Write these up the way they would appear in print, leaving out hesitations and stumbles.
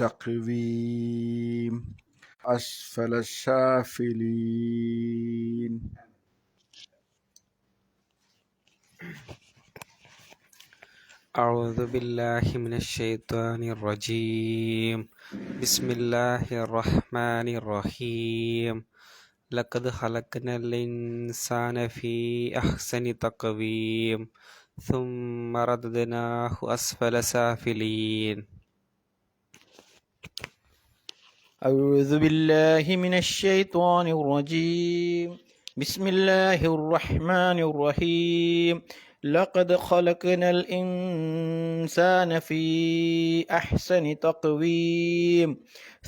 التقويم أسفل السافلين. أعوذ بالله من الشيطان الرجيم. بسم الله الرحمن الرحيم. لقد خلقنا الإنسان في أحسن تقويم ثم رددناه أسفل سافلين. أعوذ بالله من الشيطان الرجيم. بسم الله الرحمن الرحيم. لقد خلقنا الإنسان في أحسن تقويم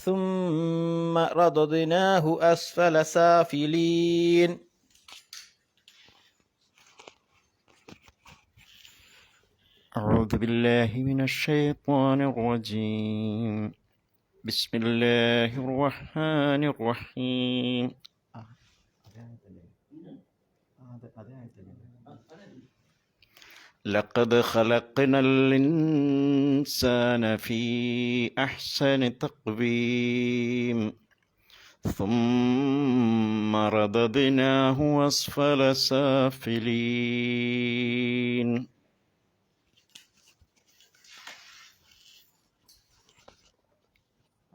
ثم رددناه أسفل سافلين. أعوذ بالله من الشيطان الرجيم. بسم الله الرحمن الرحيم. لقد خلقنا الإنسان في أحسن تقويم ثم رددناه أسفل سافلين.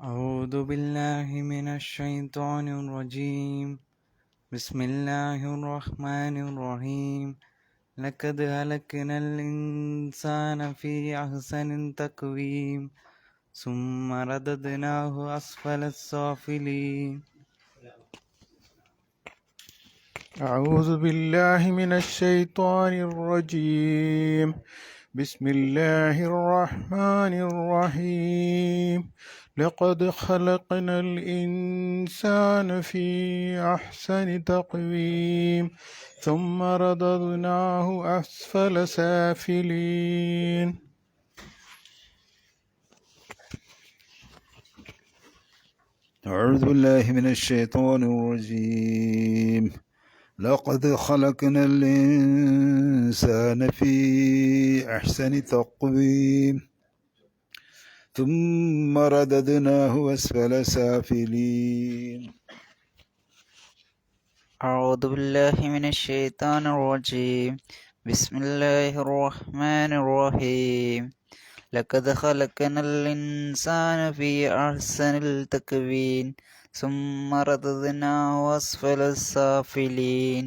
أعوذ بالله من الشيطان الرجيم. بسم الله الرحمن الرحيم. لقد خلقنا الإنسان في أحسن تقويم ثم رددناه أسفل السافلين. أعوذ بالله من الشيطان الرجيم. بسم الله الرحمن الرحيم. لقد خلقنا الإنسان في أحسن تقويم ثم رددناه أسفل سافلين. أعوذ بالله من الشيطان الرجيم. لقد خلقنا الإنسان في أحسن تقويم ثم رددناه أسفل سافلين. أعوذ بالله من الشيطان الرجيم. بسم الله الرحمن الرحيم. لقد خلقنا الإنسان في أحسن التقويم ثم رددناه أسفل السافلين.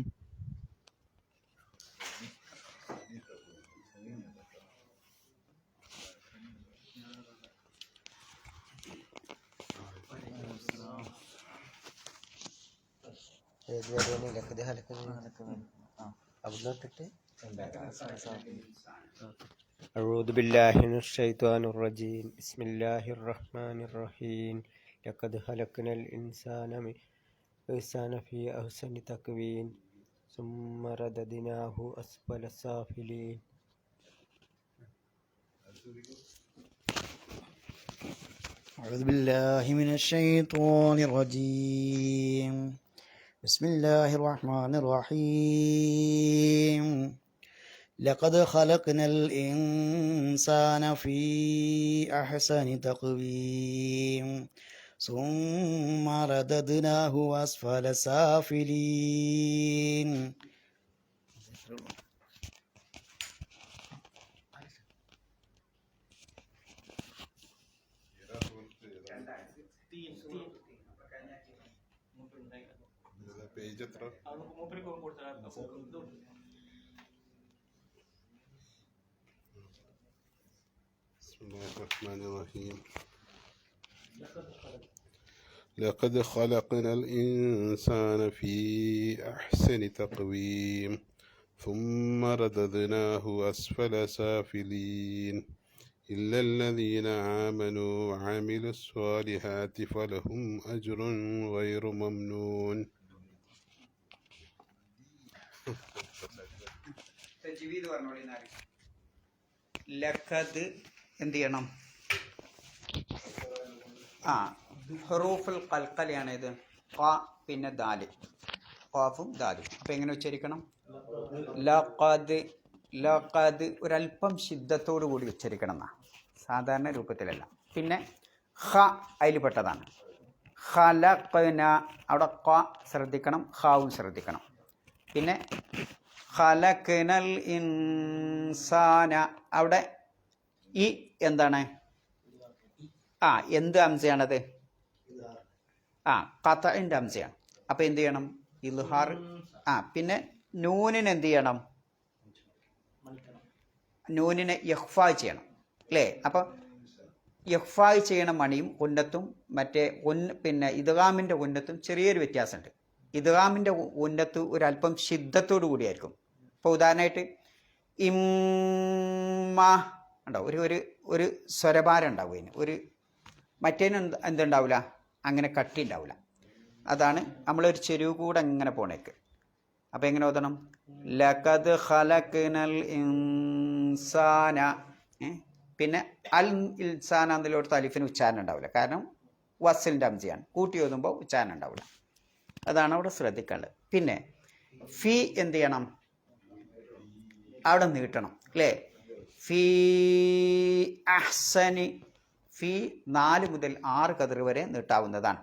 أعوذ بالله من الشيطان الرجيم. بسم الله الرحمن الرحيم. لقد خلقنا الإنسان في أحسن تقويم ثم رددناه أسفل سافلين. أعوذ بالله من الشيطان الرجيم. بسم الله الرحمن الرحيم. لقد خلقنا الإنسان في أحسن تقويم ثم رددناه أسفل سافلين. بسم الله الرحمن الرحيم. لقد خلقنا الإنسان في أحسن تقويم ثم رددناه أسفل سافلين. إلا الذين آمنوا وعملوا الصالحات فلهم أجر غير ممنون. ലഖദ് എന്ത് ചെയ്യണം? ഹുറൂഫുൽ ഖൽഖലയാണ് ഇത്. ഖ പിന്നെ ദാല്, ഖാഫും ദാലും. അപ്പം എങ്ങനെ ഉച്ചരിക്കണം? ലഖദ്. ലഖദ് ഒരല്പം ശിദ്ധത്തോടു കൂടി ഉച്ചരിക്കണം എന്നാ, സാധാരണ രൂപത്തിലല്ല. പിന്നെ ഹ അതിൽ പെട്ടതാണ്. ഖലഖ്ന അവിടെ ഖ ശ്രദ്ധിക്കണം, ഖാവും ശ്രദ്ധിക്കണം. പിന്നെ ഖലഖ്നൽ ഇൻസാന അവിടെ ഈ എന്താണ്? എന്ത് ഹംസയാണത്? ഖതഇന്റെ ഹംസയാണ്. അപ്പം എന്ത് ചെയ്യണം? ഇൽഹാർ. പിന്നെ നൂനിന് എന്ത് ചെയ്യണം? നൂനിനെ ഇഖ്ഫാ ചെയ്യണം അല്ലേ? അപ്പം ഇഖ്ഫാ ചെയ്യണ മണിയും ഉന്നത്തും മറ്റേ പിന്നെ ഇദ്ഗാമിൻ്റെ ഉന്നത്തും ചെറിയൊരു വ്യത്യാസമുണ്ട്. ഇദ്ഗാമിൻ്റെ ഉന്നത്ത് ഒരല്പം ശിദ്ധത്തോടു കൂടിയായിരിക്കും. ഇപ്പോൾ ഉദാഹരണമായിട്ട് ഇമ്മ ഉണ്ടാവും, ഒരു സ്വരഭാരം ഉണ്ടാവും അതിന്. മറ്റേന് എന്തുണ്ടാവില്ല, അങ്ങനെ കട്ടി ഉണ്ടാവില്ല. അതാണ് നമ്മളൊരു ചെരുവ് കൂടെ അങ്ങനെ പോണേക്ക്. അപ്പം എങ്ങനെ ഓതണം? ലഖദ് ഖലഖ്നൽ ഇൻസാന. പിന്നെ അൽ ഇൻസാന എന്നതിലോട്ട് അലിഫിന് ഉച്ചാരണം ഉണ്ടാവില്ല, കാരണം വസ്ലിൻ്റെ ഹംസയാണ്. കൂട്ടി ഓതുമ്പോൾ ഉച്ചാരണം ഉണ്ടാവില്ല. അതാണ് അവിടെ ശ്രദ്ധിക്കേണ്ടത്. പിന്നെ ഫി എന്ത് ചെയ്യണം? അവിടെ നീട്ടണം അല്ലേ? ഫീ അഹ്സനി. ഫി 4 മുതൽ 6 കതിർ വരെ നീട്ടാവുന്നതാണ്.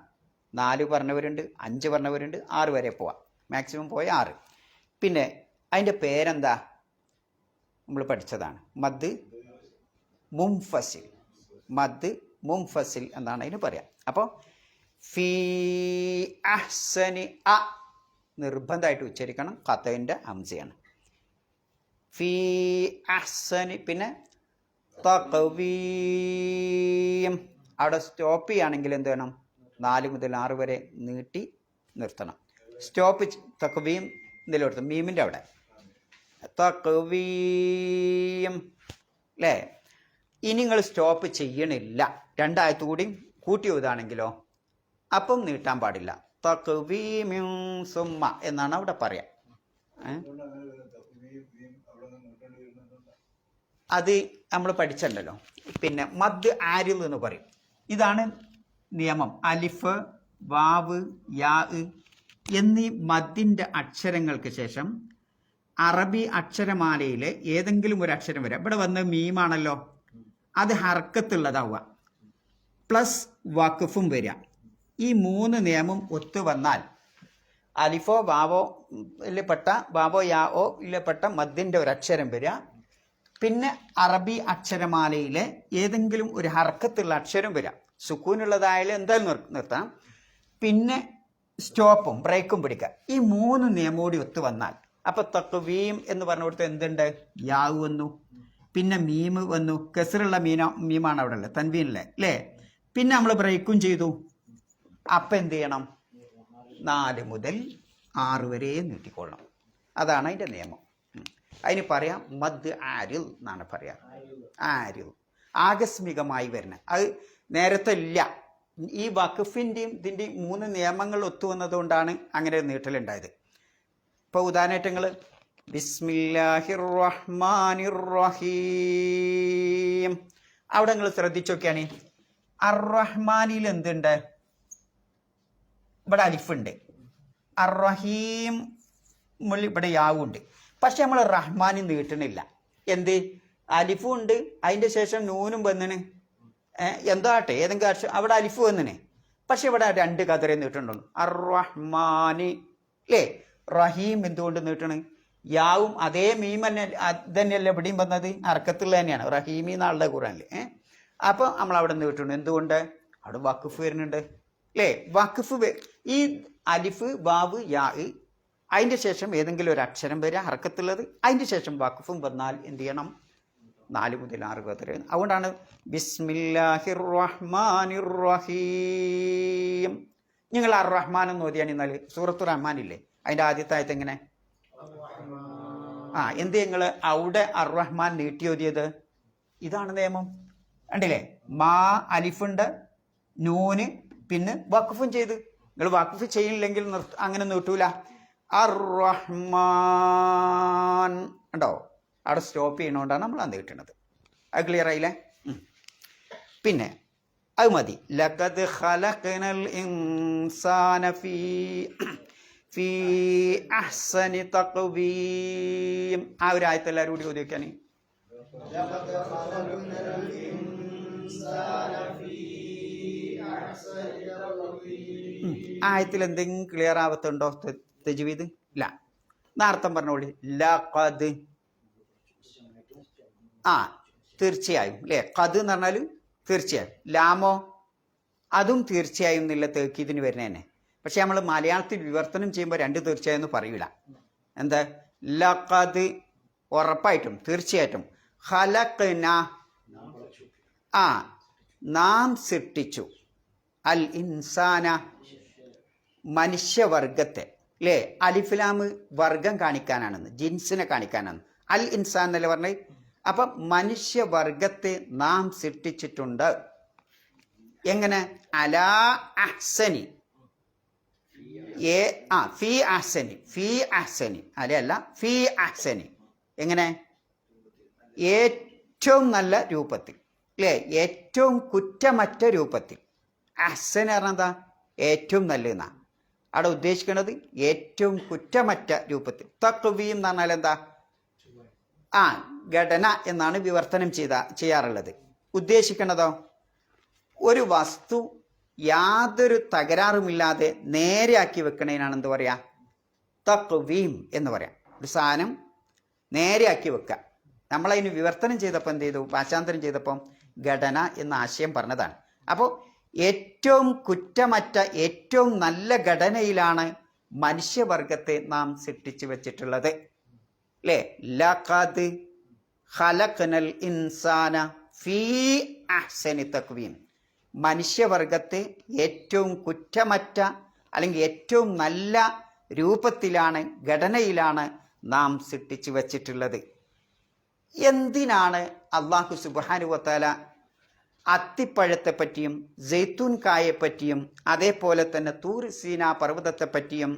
4 പറഞ്ഞവരുണ്ട്, 5 പറഞ്ഞവരുണ്ട്, 6 വരെ പോവാം. മാക്സിമം പോയ 6. പിന്നെ അതിൻ്റെ പേരെന്താ? നമ്മൾ പഠിച്ചതാണ്, മദ് മുംഫസിൽ. മദ് മുംഫസിൽ എന്നാണ് അതിന് പറയാം. അപ്പോൾ ഫീ അഹ്സനി നിർബന്ധമായിട്ട് ഉച്ചരിക്കണം, ഖതഇന്റെ ഹംസയാണ്. ഫീ അഹ്സനി. പിന്നെ തഖ്വീം അവിടെ സ്റ്റോപ്പ് ചെയ്യുകയാണെങ്കിൽ എന്ത് വേണം? 4 മുതൽ 6 വരെ നീട്ടി നിർത്തണം. സ്റ്റോപ്പ് തഖ്വീം ഇതിലോട്ട് മീമിൻ്റെ അവിടെ തഖ്വീം അല്ലേ? ഇനി നിങ്ങൾ സ്റ്റോപ്പ് ചെയ്യണില്ല, 2 ആയത്ത് കൂടി കൂട്ടി ഓതാണെങ്കിലോ അപ്പം നീട്ടാൻ പാടില്ല. തഖ്വീമിൻ സുമ്മ എന്നാണ് അവിടെ പറയാം. അത് നമ്മൾ പഠിച്ചിട്ടുണ്ടല്ലോ. പിന്നെ മദ് ആരിൽ എന്ന് പറയും. ഇതാണ് നിയമം. അലിഫ്, വാവ്, യാ എന്നീ മദ്ദിൻ്റെ അക്ഷരങ്ങൾക്ക് ശേഷം അറബി അക്ഷരമാലയിലെ ഏതെങ്കിലും ഒരു അക്ഷരം വരാം. ഇവിടെ വന്ന് മീമാണല്ലോ, അത് ഹർക്കത്തുള്ളതാവുക, പ്ലസ് വഖഫും വരിക. ഈ 3 നിയമം ഒത്തു വന്നാൽ അലിഫോ വാവോ ഇല്ലപ്പെട്ട വാവോ യാവോ ഇല്ലപ്പെട്ട മദ്ദിൻ്റെ ഒരു അക്ഷരം വരിക. പിന്നെ അറബി അക്ഷരമാലയിലെ ഏതെങ്കിലും ഒരു ഹർക്കത്തുള്ള അക്ഷരം വരാം. സുക്കൂനുള്ളതായാലും എന്തായാലും നിർത്താം. പിന്നെ സ്റ്റോപ്പും ബ്രേക്കും പിടിക്കുക. ഈ 3 നിയമം കൂടി ഒത്തു വന്നാൽ അപ്പോൾ തഖ്വീം എന്ന് പറഞ്ഞു കൊടുത്ത് എന്തുണ്ട്? യാവ് വന്നു, പിന്നെ മീം വന്നു. കെസറുള്ള മീമാണ് അവിടെ ഉള്ളത്, തൻവീനിലെ അല്ലേ? പിന്നെ നമ്മൾ ബ്രേക്കും ചെയ്തു. അപ്പം എന്ത് ചെയ്യണം? 4 മുതൽ 6 വരെ നീട്ടിക്കൊള്ളണം. അതാണ് അതിൻ്റെ നിയമം. അതിന് പറയാം മദ് ആരിൽ എന്നാണ് പറയാം. ആരിൽ ആകസ്മികമായി വരുന്ന, അത് നേരത്തെ ഇല്ല. ഈ വഖഫിൻ്റെയും ഇതിൻ്റെയും 3 നിയമങ്ങൾ ഒത്തുവന്നതുകൊണ്ടാണ് അങ്ങനെ നീട്ടലുണ്ടായത്. ഇപ്പോൾ ഉദാഹരണമായിട്ട് നിങ്ങൾ ബിസ്മില്ലാഹിർ റഹ്മാനിർ റഹീം അവിടെ നിങ്ങൾ ശ്രദ്ധിച്ചു നോക്കിയാണ്. അർ റഹ്മാനിൽ എന്തുണ്ട്? ഇവിടെ അലിഫുണ്ട്. അർ റഹീം ഇവിടെ യാവുണ്ട്. പക്ഷെ നമ്മൾ റഹ്മാനി നീട്ടണില്ല. എന്ത്? അലിഫും ഉണ്ട്, അതിൻ്റെ ശേഷം നൂനും വന്നിന്. എന്താട്ടെ ഏതെങ്കിലും അക്ഷരം അവിടെ അലിഫ് വന്നിന്. പക്ഷെ ഇവിടെ 2 കതിരെ നീട്ടുന്നുള്ളൂ. അർ റഹ്മാനി അല്ലേ? റഹീം എന്തുകൊണ്ട് നീട്ടണ്? യാവും അതേ മീം തന്നെയല്ലേ ഇവിടെയും വന്നത്, അർക്കത്തുള്ള തന്നെയാണ്. റഹീമി എന്നാളുടെ ഖുറാനിൽ. അപ്പോൾ നമ്മൾ അവിടെ നീട്ടണം. എന്തുകൊണ്ട്? അവിടെ വഖഫ് വരുന്നുണ്ട് അല്ലേ? വഖഫ് ഈ അലിഫ് വാവ് യാ അതിൻ്റെ ശേഷം ഏതെങ്കിലും ഒരു അക്ഷരം വരിക ഹർക്കത്തുള്ളത്, അതിൻ്റെ ശേഷം വഖഫും വന്നാൽ എന്ത് ചെയ്യണം? 4 മുതൽ 6 വരെ. അതുകൊണ്ടാണ് ബിസ്മില്ലാഹിർ റഹ്മാനിർ റഹീം. നിങ്ങൾ അർ റഹ്മാൻ എന്ന് ഓതിയാണ്. എന്നാൽ സൂറത്തു റഹ്മാൻ ഇല്ലേ, അതിൻ്റെ ആദ്യത്തെ ആയത്ത് എങ്ങനെ? എന്ത് നിങ്ങൾ അവിടെ അർ റഹ്മാൻ നീട്ടി ഓതിയത്? ഇതാണ് നിയമം. കണ്ടില്ലേ? മാ അലിഫുണ്ട്, നൂന്, പിന്നെ വഖഫും ചെയ്ത്. നിങ്ങൾ വഖഫ് ചെയ്യില്ലെങ്കിൽ അങ്ങനെ നീട്ടൂല. അർ റഹ്മാൻ ഉണ്ടോ? അവിടെ സ്റ്റോപ്പ് ചെയ്യണോണ്ടാണ് നമ്മൾ അത് കിട്ടുന്നത്. അത് ക്ലിയർ ആയില്ലേ? പിന്നെ അത് മതി. ലഖദ് ഖലഖ്നൽ ഇൻസാന ഫീ അഹ്സനി തഖ്വീം. ആ ഒരു ആയത്ത് എല്ലാവരും കൂടി ഓതി വെക്കാൻ. ലഖദ് ഖലഖ്നൽ ഇൻസാന ഫീ ആയത്തിൽ എന്തെങ്കിലും ക്ലിയർ ആവത്തുണ്ടോ തജ്വീദ്? ഇല്ല. അർത്ഥം പറഞ്ഞോളി. ലഖദ്, തീർച്ചയായും അല്ലേ? ഖദ് എന്ന് പറഞ്ഞാൽ തീർച്ചയായും. ലാമോ അതും തീർച്ചയായും എന്നുള്ള തേക്കീതിന് വരുന്ന തന്നെ. പക്ഷെ നമ്മൾ മലയാളത്തിൽ വിവർത്തനം ചെയ്യുമ്പോൾ രണ്ട് തീർച്ചയായും എന്ന് പറയൂല. എന്താ? ലഖദ് ഉറപ്പായിട്ടും തീർച്ചയായിട്ടും, ഖലഖ്ന നാം സൃഷ്ടിച്ചു, അൽ ഇൻസാന മനുഷ്യവർഗത്തെ അല്ലേ? അലിഫ്ലാമ് വർഗം കാണിക്കാനാണെന്ന്, ജിൻസിനെ കാണിക്കാനാണ്. അൽ ഇൻസാൻ എന്നല്ലേ പറഞ്ഞത്? അപ്പം മനുഷ്യവർഗത്തെ നാം സൃഷ്ടിച്ചിട്ടുണ്ട്. എങ്ങനെ? അലാ അഹ്സനി, ഫി അഹ്സനി, ഫി അഹ്സനി അല്ല, ഫി അഹ്സനി. എങ്ങനെ? ഏറ്റവും നല്ല രൂപത്തിൽ അല്ലേ? ഏറ്റവും കുറ്റമറ്റ രൂപത്തിൽ. അഹ്സൻ പറഞ്ഞാൽ എന്താ? ഏറ്റവും നല്ലതെന്നാ അവിടെ ഉദ്ദേശിക്കുന്നത്, ഏറ്റവും കുറ്റമറ്റ രൂപത്തിൽ. തഖ്വീം എന്ന് പറഞ്ഞാൽ എന്താ? ഘടന എന്നാണ് വിവർത്തനം ചെയ്യാറുള്ളത്. ഉദ്ദേശിക്കുന്നതോ ഒരു വസ്തു യാതൊരു തകരാറുമില്ലാതെ നേരെയാക്കി വെക്കണതിനാണ് എന്ത് പറയാ? തഖ്വീം എന്ന് പറയാം. ഒരു സാധനം നേരെയാക്കി വെക്കുക. നമ്മളതിന് വിവർത്തനം ചെയ്തപ്പോൾ എന്ത് ചെയ്തു? ഭാഷാന്തരം ചെയ്തപ്പം ഘടന എന്ന ആശയം പറഞ്ഞതാണ്. അപ്പോൾ ഏറ്റവും കുറ്റമറ്റ ഏറ്റവും നല്ല ഘടനയിലാണ് മനുഷ്യവർഗത്തെ നാം സൃഷ്ടിച്ചു വെച്ചിട്ടുള്ളത് അല്ലേ? ലഖദ് ഖലഖ്നൽ ഇൻസാന ഫീ അഹ്സനി തഖ്വീം. മനുഷ്യവർഗത്തെ ഏറ്റവും കുറ്റമറ്റ അല്ലെങ്കിൽ ഏറ്റവും നല്ല രൂപത്തിലാണ്, ഘടനയിലാണ് നാം സൃഷ്ടിച്ചു വച്ചിട്ടുള്ളത്. എന്തിനാണ് അള്ളാഹു സുബ്ഹാനഹു വ തആല അത്തിപ്പഴത്തെ പറ്റിയും ജെയ്ത്തൂൻ കായെപ്പറ്റിയും അതേപോലെ തന്നെ തൂർ സീന പർവ്വതത്തെപ്പറ്റിയും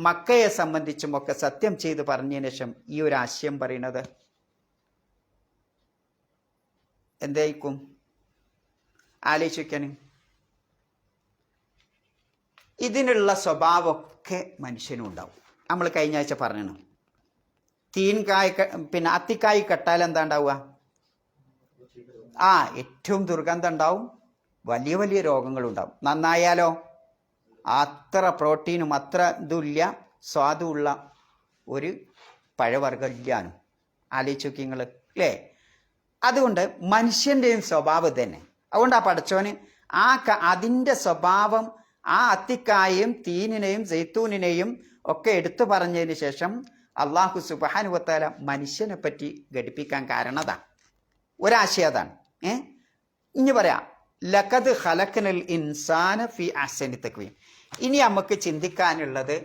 മക്കയെ സംബന്ധിച്ചും ഒക്കെ സത്യം ചെയ്ത് പറഞ്ഞതിന് ശേഷം ഈ ഒരു ആശയം പറയുന്നത്? എന്തായിരിക്കും? ആലോചിക്കാൻ. ഇതിനുള്ള സ്വഭാവമൊക്കെ മനുഷ്യനും ഉണ്ടാവും. നമ്മൾ കഴിഞ്ഞ ആഴ്ച പറഞ്ഞു, തീൻകായ് അത്തിക്കായ് കെട്ടാൽ എന്താ ഉണ്ടാവുക? ഏറ്റവും ദുർഗന്ധം ഉണ്ടാവും, വലിയ വലിയ രോഗങ്ങളുണ്ടാവും. നന്നായാലോ അത്ര പ്രോട്ടീനും അത്ര ഇതുമില്ല, സ്വാദുമുള്ള ഒരു പഴവർഗ്ഗം ഇല്ലാനും. ആലോചിച്ച് നോക്കി നിങ്ങൾ അല്ലേ? അതുകൊണ്ട് മനുഷ്യൻ്റെയും സ്വഭാവം തന്നെ. അതുകൊണ്ട് പടച്ചോന് അതിൻ്റെ സ്വഭാവം അത്തിക്കായെയും തീനിനെയും ജെയ്ത്തൂനിനെയും ഒക്കെ എടുത്തു പറഞ്ഞതിന് ശേഷം അള്ളാഹു സുബ്ഹാനഹു വ തആല മനുഷ്യനെ പറ്റി ഘടിപ്പിക്കാൻ കാരണതാ ഒരാശയം അതാണ്. ഇനി പറയാം, ലഖദ് ഖലഖ്നൽ ഇൻസാന ഫി അഹ്സനി തഖ്വീം. ഇനി നമുക്ക് ചിന്തിക്കാനുള്ളത്,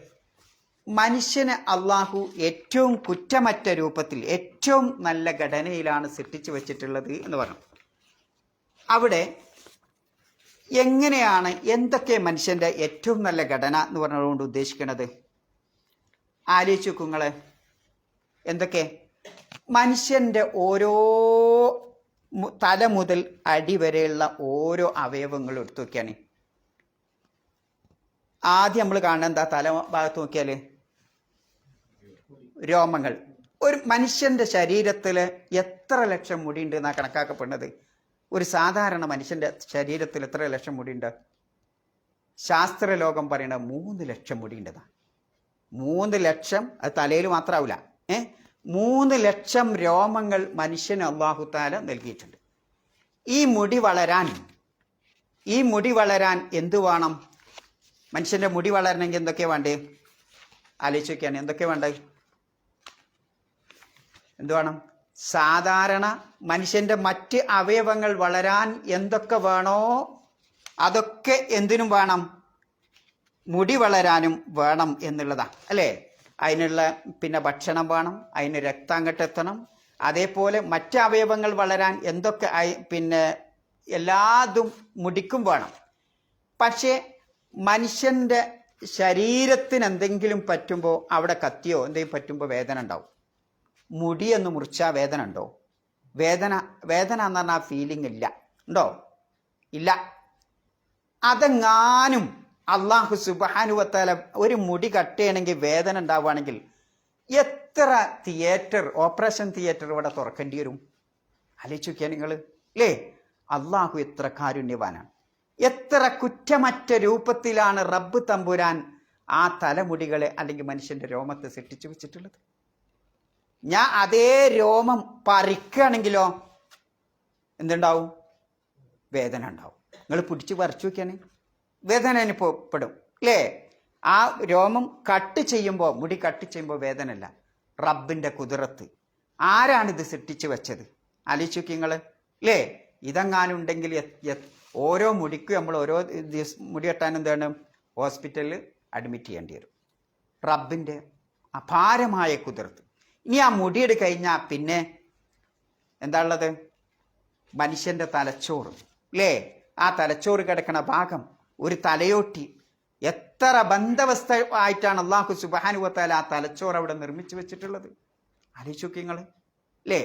മനുഷ്യനെ അള്ളാഹു ഏറ്റവും കുറ്റമറ്റ രൂപത്തിൽ ഏറ്റവും നല്ല ഘടനയിലാണ് സൃഷ്ടിച്ചു വെച്ചിട്ടുള്ളത് എന്ന് പറഞ്ഞു. അവിടെ എങ്ങനെയാണ്, എന്തൊക്കെ മനുഷ്യൻ്റെ ഏറ്റവും നല്ല ഘടന എന്ന് പറഞ്ഞതുകൊണ്ട് ഉദ്ദേശിക്കുന്നത്? ആലോചിച്ച് നോക്കുങ്ങള്. എന്തൊക്കെ? മനുഷ്യൻ്റെ ഓരോ തല മുതൽ അടി വരെയുള്ള ഓരോ അവയവങ്ങളും എടുത്തു നോക്കിയാണ്. ആദ്യം നമ്മൾ കാണുന്ന എന്താ? തല ഭാഗത്ത് നോക്കിയാൽ രോമങ്ങൾ. ഒരു മനുഷ്യൻ്റെ ശരീരത്തിൽ എത്ര ലക്ഷം മുടിയുണ്ട് എന്നാണ് കണക്കാക്കപ്പെടുന്നത്? ഒരു സാധാരണ മനുഷ്യൻ്റെ ശരീരത്തിൽ എത്ര ലക്ഷം മുടിയുണ്ട്? ശാസ്ത്രലോകം പറയുന്നത് 3 ലക്ഷം മുടിയുണ്ടെന്നാണ്. 3 ലക്ഷം. അത് തലയിൽ മാത്രമാവില്ല. 3 ലക്ഷം രോമങ്ങൾ മനുഷ്യന് അല്ലാഹു തആല നൽകിയിട്ടുണ്ട്. ഈ മുടി വളരാൻ എന്ത് വേണം? മനുഷ്യൻ്റെ മുടി വളരണമെങ്കിൽ എന്തൊക്കെ വേണ്ടേ? ആലോചിച്ച് നോക്കിയാണ്. എന്തൊക്കെ വേണ്ടത്? എന്ത് വേണം? സാധാരണ മനുഷ്യൻ്റെ മറ്റ് അവയവങ്ങൾ വളരാൻ എന്തൊക്കെ വേണോ അതൊക്കെ എന്തിനും വേണം? മുടി വളരാനും വേണം എന്നുള്ളതാണ് അല്ലേ? അതിനുള്ള ഭക്ഷണം വേണം, അതിന് രക്തം അങ്ങോട്ടെത്തണം. അതേപോലെ മറ്റ് അവയവങ്ങൾ വളരാൻ എന്തൊക്കെ എല്ലാതും മുടിക്കും വേണം. പക്ഷേ മനുഷ്യൻ്റെ ശരീരത്തിന് എന്തെങ്കിലും പറ്റുമ്പോൾ, അവിടെ കത്തിയോ എന്തെങ്കിലും പറ്റുമ്പോൾ വേദന ഉണ്ടാവും. മുടിയൊന്ന് മുറിച്ചാൽ വേദന ഉണ്ടോ? വേദന എന്ന് പറഞ്ഞാൽ ഫീലിംഗ് ഇല്ല. ഉണ്ടോ? ഇല്ല. അതെങ്ങാനും അള്ളാഹു സുബ്ഹാനഹു വ തആല ഒരു മുടി കട്ട് ചെയ്യണമെങ്കിൽ വേദന ഉണ്ടാവുകയാണെങ്കിൽ എത്ര ഓപ്പറേഷൻ തിയേറ്റർ ഇവിടെ തുറക്കേണ്ടി വരും? ആലോചിച്ച് നോക്കിയാൽ നിങ്ങൾ അല്ലേ? അള്ളാഹു എത്ര കാരുണ്യവാനാണ്. എത്ര കുറ്റമറ്റ രൂപത്തിലാണ് റബ്ബ് തമ്പുരാൻ ആ തലമുടികളെ അല്ലെങ്കിൽ മനുഷ്യന്റെ രോമത്തെ സൃഷ്ടിച്ചു വെച്ചിട്ടുള്ളത്. ഞാൻ അതേ രോമം പറിക്കുകയാണെങ്കിലോ എന്തുണ്ടാവും? വേദന ഉണ്ടാവും. നിങ്ങൾ പിടിച്ച് പറിച്ചു നോക്കിയാണ് വേദന അനുഭവപ്പെടും അല്ലേ? ആ രോമം കട്ട് ചെയ്യുമ്പോൾ, മുടി കട്ട് ചെയ്യുമ്പോൾ വേദന അല്ല, റബ്ബിന്റെ കുതിരത്ത്. ആരാണിത് സൃഷ്ടിച്ചു വെച്ചത്? ആലോചിച്ച് നോക്കി നിങ്ങൾ അല്ലേ? ഇതെങ്ങാനുണ്ടെങ്കിൽ ഓരോ മുടിക്കും നമ്മൾ ഓരോ ദിവസം മുടി കെട്ടാൻ എന്താണ് ഹോസ്പിറ്റലിൽ അഡ്മിറ്റ് ചെയ്യേണ്ടി വരും. റബ്ബിന്റെ അപാരമായ കുതിരത്ത്. ഇനി ആ മുടിയെട് കഴിഞ്ഞാൽ പിന്നെ എന്താ ഉള്ളത്? മനുഷ്യന്റെ തലച്ചോറ് അല്ലേ? ആ തലച്ചോറ് കിടക്കണ ഭാഗം ഒരു തലയോട്ടി. എത്ര ബന്ധവസ്ഥ ആയിട്ടാണ് അള്ളാഹു സുബ്ഹാനഹു വ തആല ആ തലച്ചോറ് അവിടെ നിർമ്മിച്ചു വെച്ചിട്ടുള്ളത്. ആലോചിച്ച് നോക്കി നിങ്ങൾ അല്ലേ?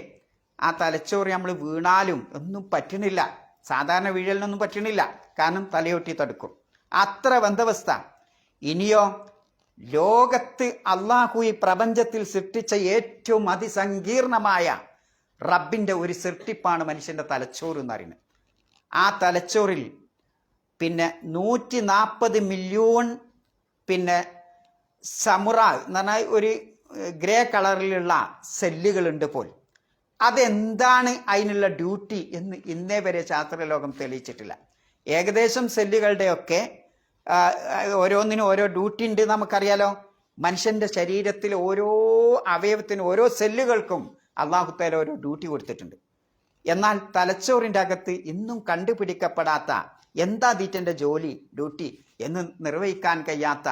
ആ തലച്ചോറ് നമ്മൾ വീണാലും ഒന്നും പറ്റണില്ല, സാധാരണ വീഴലിനൊന്നും പറ്റണില്ല, കാരണം തലയോട്ടി തടുക്കും. അത്ര ബന്ധവസ്ഥ. ഇനിയോ ലോകത്ത് അള്ളാഹു ഈ പ്രപഞ്ചത്തിൽ സൃഷ്ടിച്ച ഏറ്റവും അതിസങ്കീർണമായ റബ്ബിന്റെ ഒരു സൃഷ്ടിപ്പാണ് മനുഷ്യന്റെ തലച്ചോറ് എന്ന് പറയുന്നത്. ആ തലച്ചോറിൽ പിന്നെ 140 മില്യൺ പിന്നെ സമുറ എന്ന് പറഞ്ഞാൽ ഒരു ഗ്രേ കളറിലുള്ള സെല്ലുകളുണ്ട് പോൽ. അതെന്താണ് അതിനുള്ള ഡ്യൂട്ടി എന്ന് ഇന്നേ വരെ ശാസ്ത്രലോകം തെളിയിച്ചിട്ടില്ല. ഏകദേശം സെല്ലുകളുടെയൊക്കെ ഓരോന്നിനും ഓരോ ഡ്യൂട്ടി ഉണ്ട് നമുക്കറിയാലോ. മനുഷ്യന്റെ ശരീരത്തിൽ ഓരോ അവയവത്തിനും ഓരോ സെല്ലുകൾക്കും അള്ളാഹു തആല ഓരോ ഡ്യൂട്ടി കൊടുത്തിട്ടുണ്ട്. എന്നാൽ തലച്ചോറിൻ്റെ അകത്ത് ഇന്നും കണ്ടുപിടിക്കപ്പെടാത്ത എന്താ തീറ്റൻ്റെ ജോലി ഡ്യൂട്ടി എന്ന് നിർവഹിക്കാൻ കഴിയാത്ത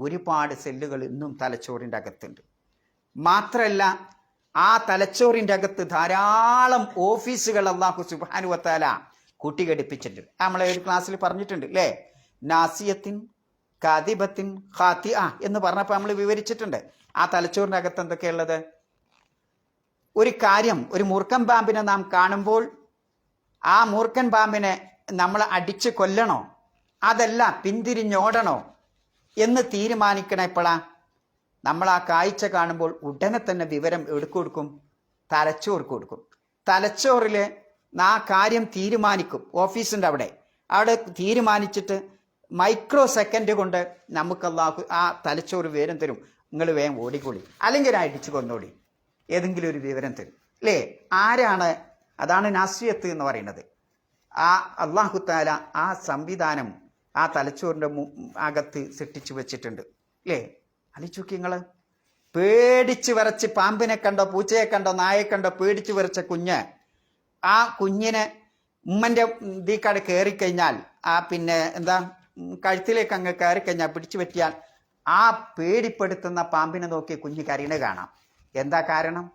ഒരുപാട് സെല്ലുകൾ ഇന്നും തലച്ചോറിൻ്റെ അകത്തുണ്ട്. മാത്രമല്ല ആ തലച്ചോറിൻ്റെ അകത്ത് ധാരാളം ഓഫീസുകൾ അള്ളാഹു സുബ്ഹാനഹു വ തആല കൂട്ടിഘടിപ്പിച്ചിട്ടുണ്ട്. നമ്മളെ ഒരു ക്ലാസ്സിൽ പറഞ്ഞിട്ടുണ്ട് അല്ലേ? നാസിയത്തിൻ കാദിബത്തിൻ ഖാത്തിഅ എന്ന് പറഞ്ഞപ്പോൾ നമ്മൾ വിവരിച്ചിട്ടുണ്ട്. ആ തലച്ചോറിൻ്റെ അകത്ത് എന്തൊക്കെയുള്ളത്? ഒരു കാര്യം, ഒരു മൂർഖൻ പാമ്പിനെ നാം കാണുമ്പോൾ ആ മൂർഖൻ പാമ്പിനെ നമ്മൾ അടിച്ച് കൊല്ലണോ അതല്ല പിന്തിരിഞ്ഞോടണോ എന്ന് തീരുമാനിക്കണ എപ്പോഴാ? നമ്മൾ ആ കാഴ്ച കാണുമ്പോൾ ഉടനെ തന്നെ വിവരം എടുക്കു കൊടുക്കും, തലച്ചോർക്ക് കൊടുക്കും. തലച്ചോറിൽ ആ കാര്യം തീരുമാനിക്കും. ഓഫീസിൻ്റെ അവിടെ തീരുമാനിച്ചിട്ട് മൈക്രോ സെക്കൻഡ് കൊണ്ട് നമുക്ക് ആ തലച്ചോറ് വിവരം തരും. നിങ്ങൾ വേഗം ഓടിക്കൊള്ളി, അല്ലെങ്കിൽ അടിച്ചു കൊന്നോളി, ഏതെങ്കിലും ഒരു വിവരം തരും അല്ലേ? ആരാണ്? അതാണ് നാസിയത്ത് എന്ന് പറയുന്നത്. ആ അല്ലാഹു തആല ആ സംവിധാനം ആ തലച്ചോറിൻ്റെ അകത്ത് സൃഷ്ടിച്ചു വെച്ചിട്ടുണ്ട് അല്ലേ? ആലോചിച്ച് നിങ്ങൾ പേടിച്ച് വിറച്ച് പാമ്പിനെ കണ്ടോ പൂച്ചയെ കണ്ടോ നായയെ കണ്ടോ പേടിച്ച് വിറച്ച കുഞ്ഞ്, ആ കുഞ്ഞിനെ ഉമ്മൻ്റെ ദീക്കാട് കയറിക്കഴിഞ്ഞാൽ ആ പിന്നെ എന്താ കഴുത്തിലേക്ക് അങ്ങ് കയറിക്കഴിഞ്ഞാൽ പിടിച്ചു പറ്റിയാൽ ആ പേടിപ്പെടുത്തുന്ന പാമ്പിനെ നോക്കി കുഞ്ഞ് കരയണ കാണാം. എന്താ കാരണം?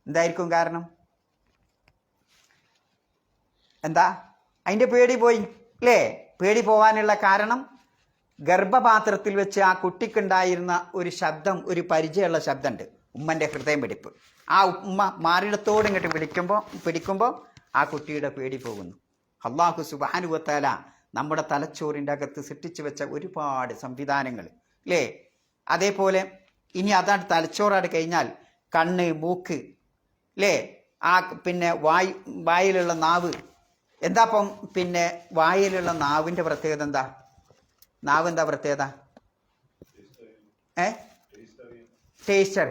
എന്തായിരിക്കും കാരണം? എന്താ? അതിൻ്റെ പേടി പോയി അല്ലേ? പേടി പോവാനുള്ള കാരണം ഗർഭപാത്രത്തിൽ വെച്ച് ആ കുട്ടിക്കുണ്ടായിരുന്ന ഒരു ശബ്ദം, ഒരു പരിചയമുള്ള ശബ്ദമുണ്ട്, ഉമ്മൻ്റെ ഹൃദയം പിടിപ്പ്. ആ ഉമ്മ മാറിടത്തോട് ഇങ്ങോട്ട് പിടിക്കുമ്പോൾ ആ കുട്ടിയുടെ പേടി പോകുന്നു. അല്ലാഹു സുബ്ഹാനഹു വ തആല നമ്മുടെ തലച്ചോറിൻ്റെ അകത്ത് സൃഷ്ടിച്ചു വെച്ച ഒരുപാട് സംവിധാനങ്ങൾ അല്ലേ? അതേപോലെ ഇനി അതാണ് തലച്ചോറാട് കഴിഞ്ഞാൽ കണ്ണ്, മൂക്ക് അല്ലേ? ആ പിന്നെ വായിലുള്ള നാവ്. എന്താ അപ്പം പിന്നെ വായിലുള്ള നാവിൻ്റെ പ്രത്യേകത എന്താ? നാവെന്താ പ്രത്യേകത? ടേസ്റ്റർ.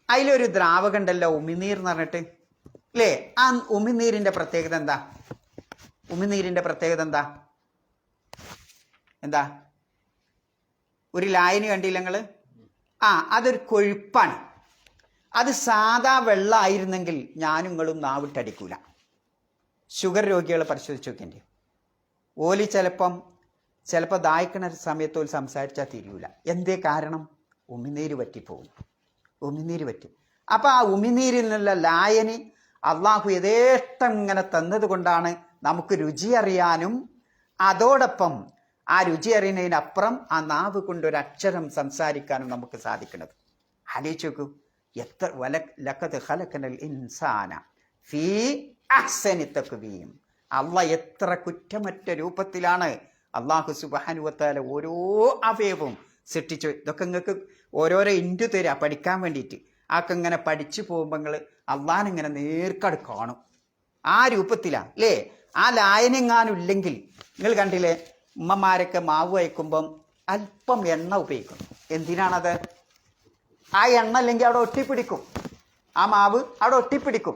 അതിലൊരു ദ്രാവകം ഉണ്ടല്ലോ ഉമിനീർ എന്ന് പറഞ്ഞിട്ട് അല്ലേ? ആ ഉമിനീരിൻ്റെ പ്രത്യേകത എന്താ? എന്താ? ഒരു ലായനി കണ്ടില്ല നിങ്ങൾ? അതൊരു കൊഴുപ്പാണ്. അത് സാധാ വെള്ളമായിരുന്നെങ്കിൽ ഞാനും നിങ്ങളും നാവിട്ടടിക്കൂല. ഷുഗർ രോഗികളെ പരിശോധിച്ച് നോക്കേണ്ടി. ഓലി ചിലപ്പോൾ ദാഹിക്കണ സമയത്ത് ഓല് സംസാരിച്ചാൽ തിരിയൂല. എന്തേ കാരണം? ഉമിനീര് പറ്റിപ്പോകും. അപ്പം ആ ഉമിനീരിൽ നിന്നുള്ള ലായനി അള്ളാഹു യഥേഷ്ടം ഇങ്ങനെ തന്നത് കൊണ്ടാണ് നമുക്ക് രുചി അറിയാനും അതോടൊപ്പം ആ രുചി അറിയുന്നതിനപ്പുറം ആ നാവ് കൊണ്ടൊരക്ഷരം സംസാരിക്കാനും നമുക്ക് സാധിക്കുന്നത്. ആലോചിച്ച് നോക്കൂ, ലഖദ് ഖലഖനൽ ഇൻസാന ഫീ അഹ്സനി തഖ്വീം. അള്ളാഹ് എത്ര കുറ്റമറ്റ രൂപത്തിലാണ് അല്ലാഹു സുബ്ഹാനഹു വ തആല ഓരോ അവയവവും സൃഷ്ടിച്ചു. ഇതൊക്കെ നിങ്ങൾക്ക് ഓരോരോ ഇൻറ്റു തരിക പഠിക്കാൻ വേണ്ടിയിട്ട്. ആക്കെ ഇങ്ങനെ പഠിച്ചു പോകുമ്പോൾ നിങ്ങൾ അള്ളാഹിനെ ഇങ്ങനെ നേർക്കട് കാണും. ആ രൂപത്തിലാണ് അല്ലേ? ആ ലായനെങ്ങാനും ഇല്ലെങ്കിൽ നിങ്ങൾ കണ്ടില്ലേ, ഉമ്മമാരൊക്കെ മാവ് വയ്ക്കുമ്പം അല്പം എണ്ണ ഉപയോഗിക്കും. എന്തിനാണത്? ആ എണ്ണ അല്ലെങ്കിൽ അവിടെ ഒട്ടിപ്പിടിക്കും, ആ മാവ് അവിടെ ഒട്ടിപ്പിടിക്കും.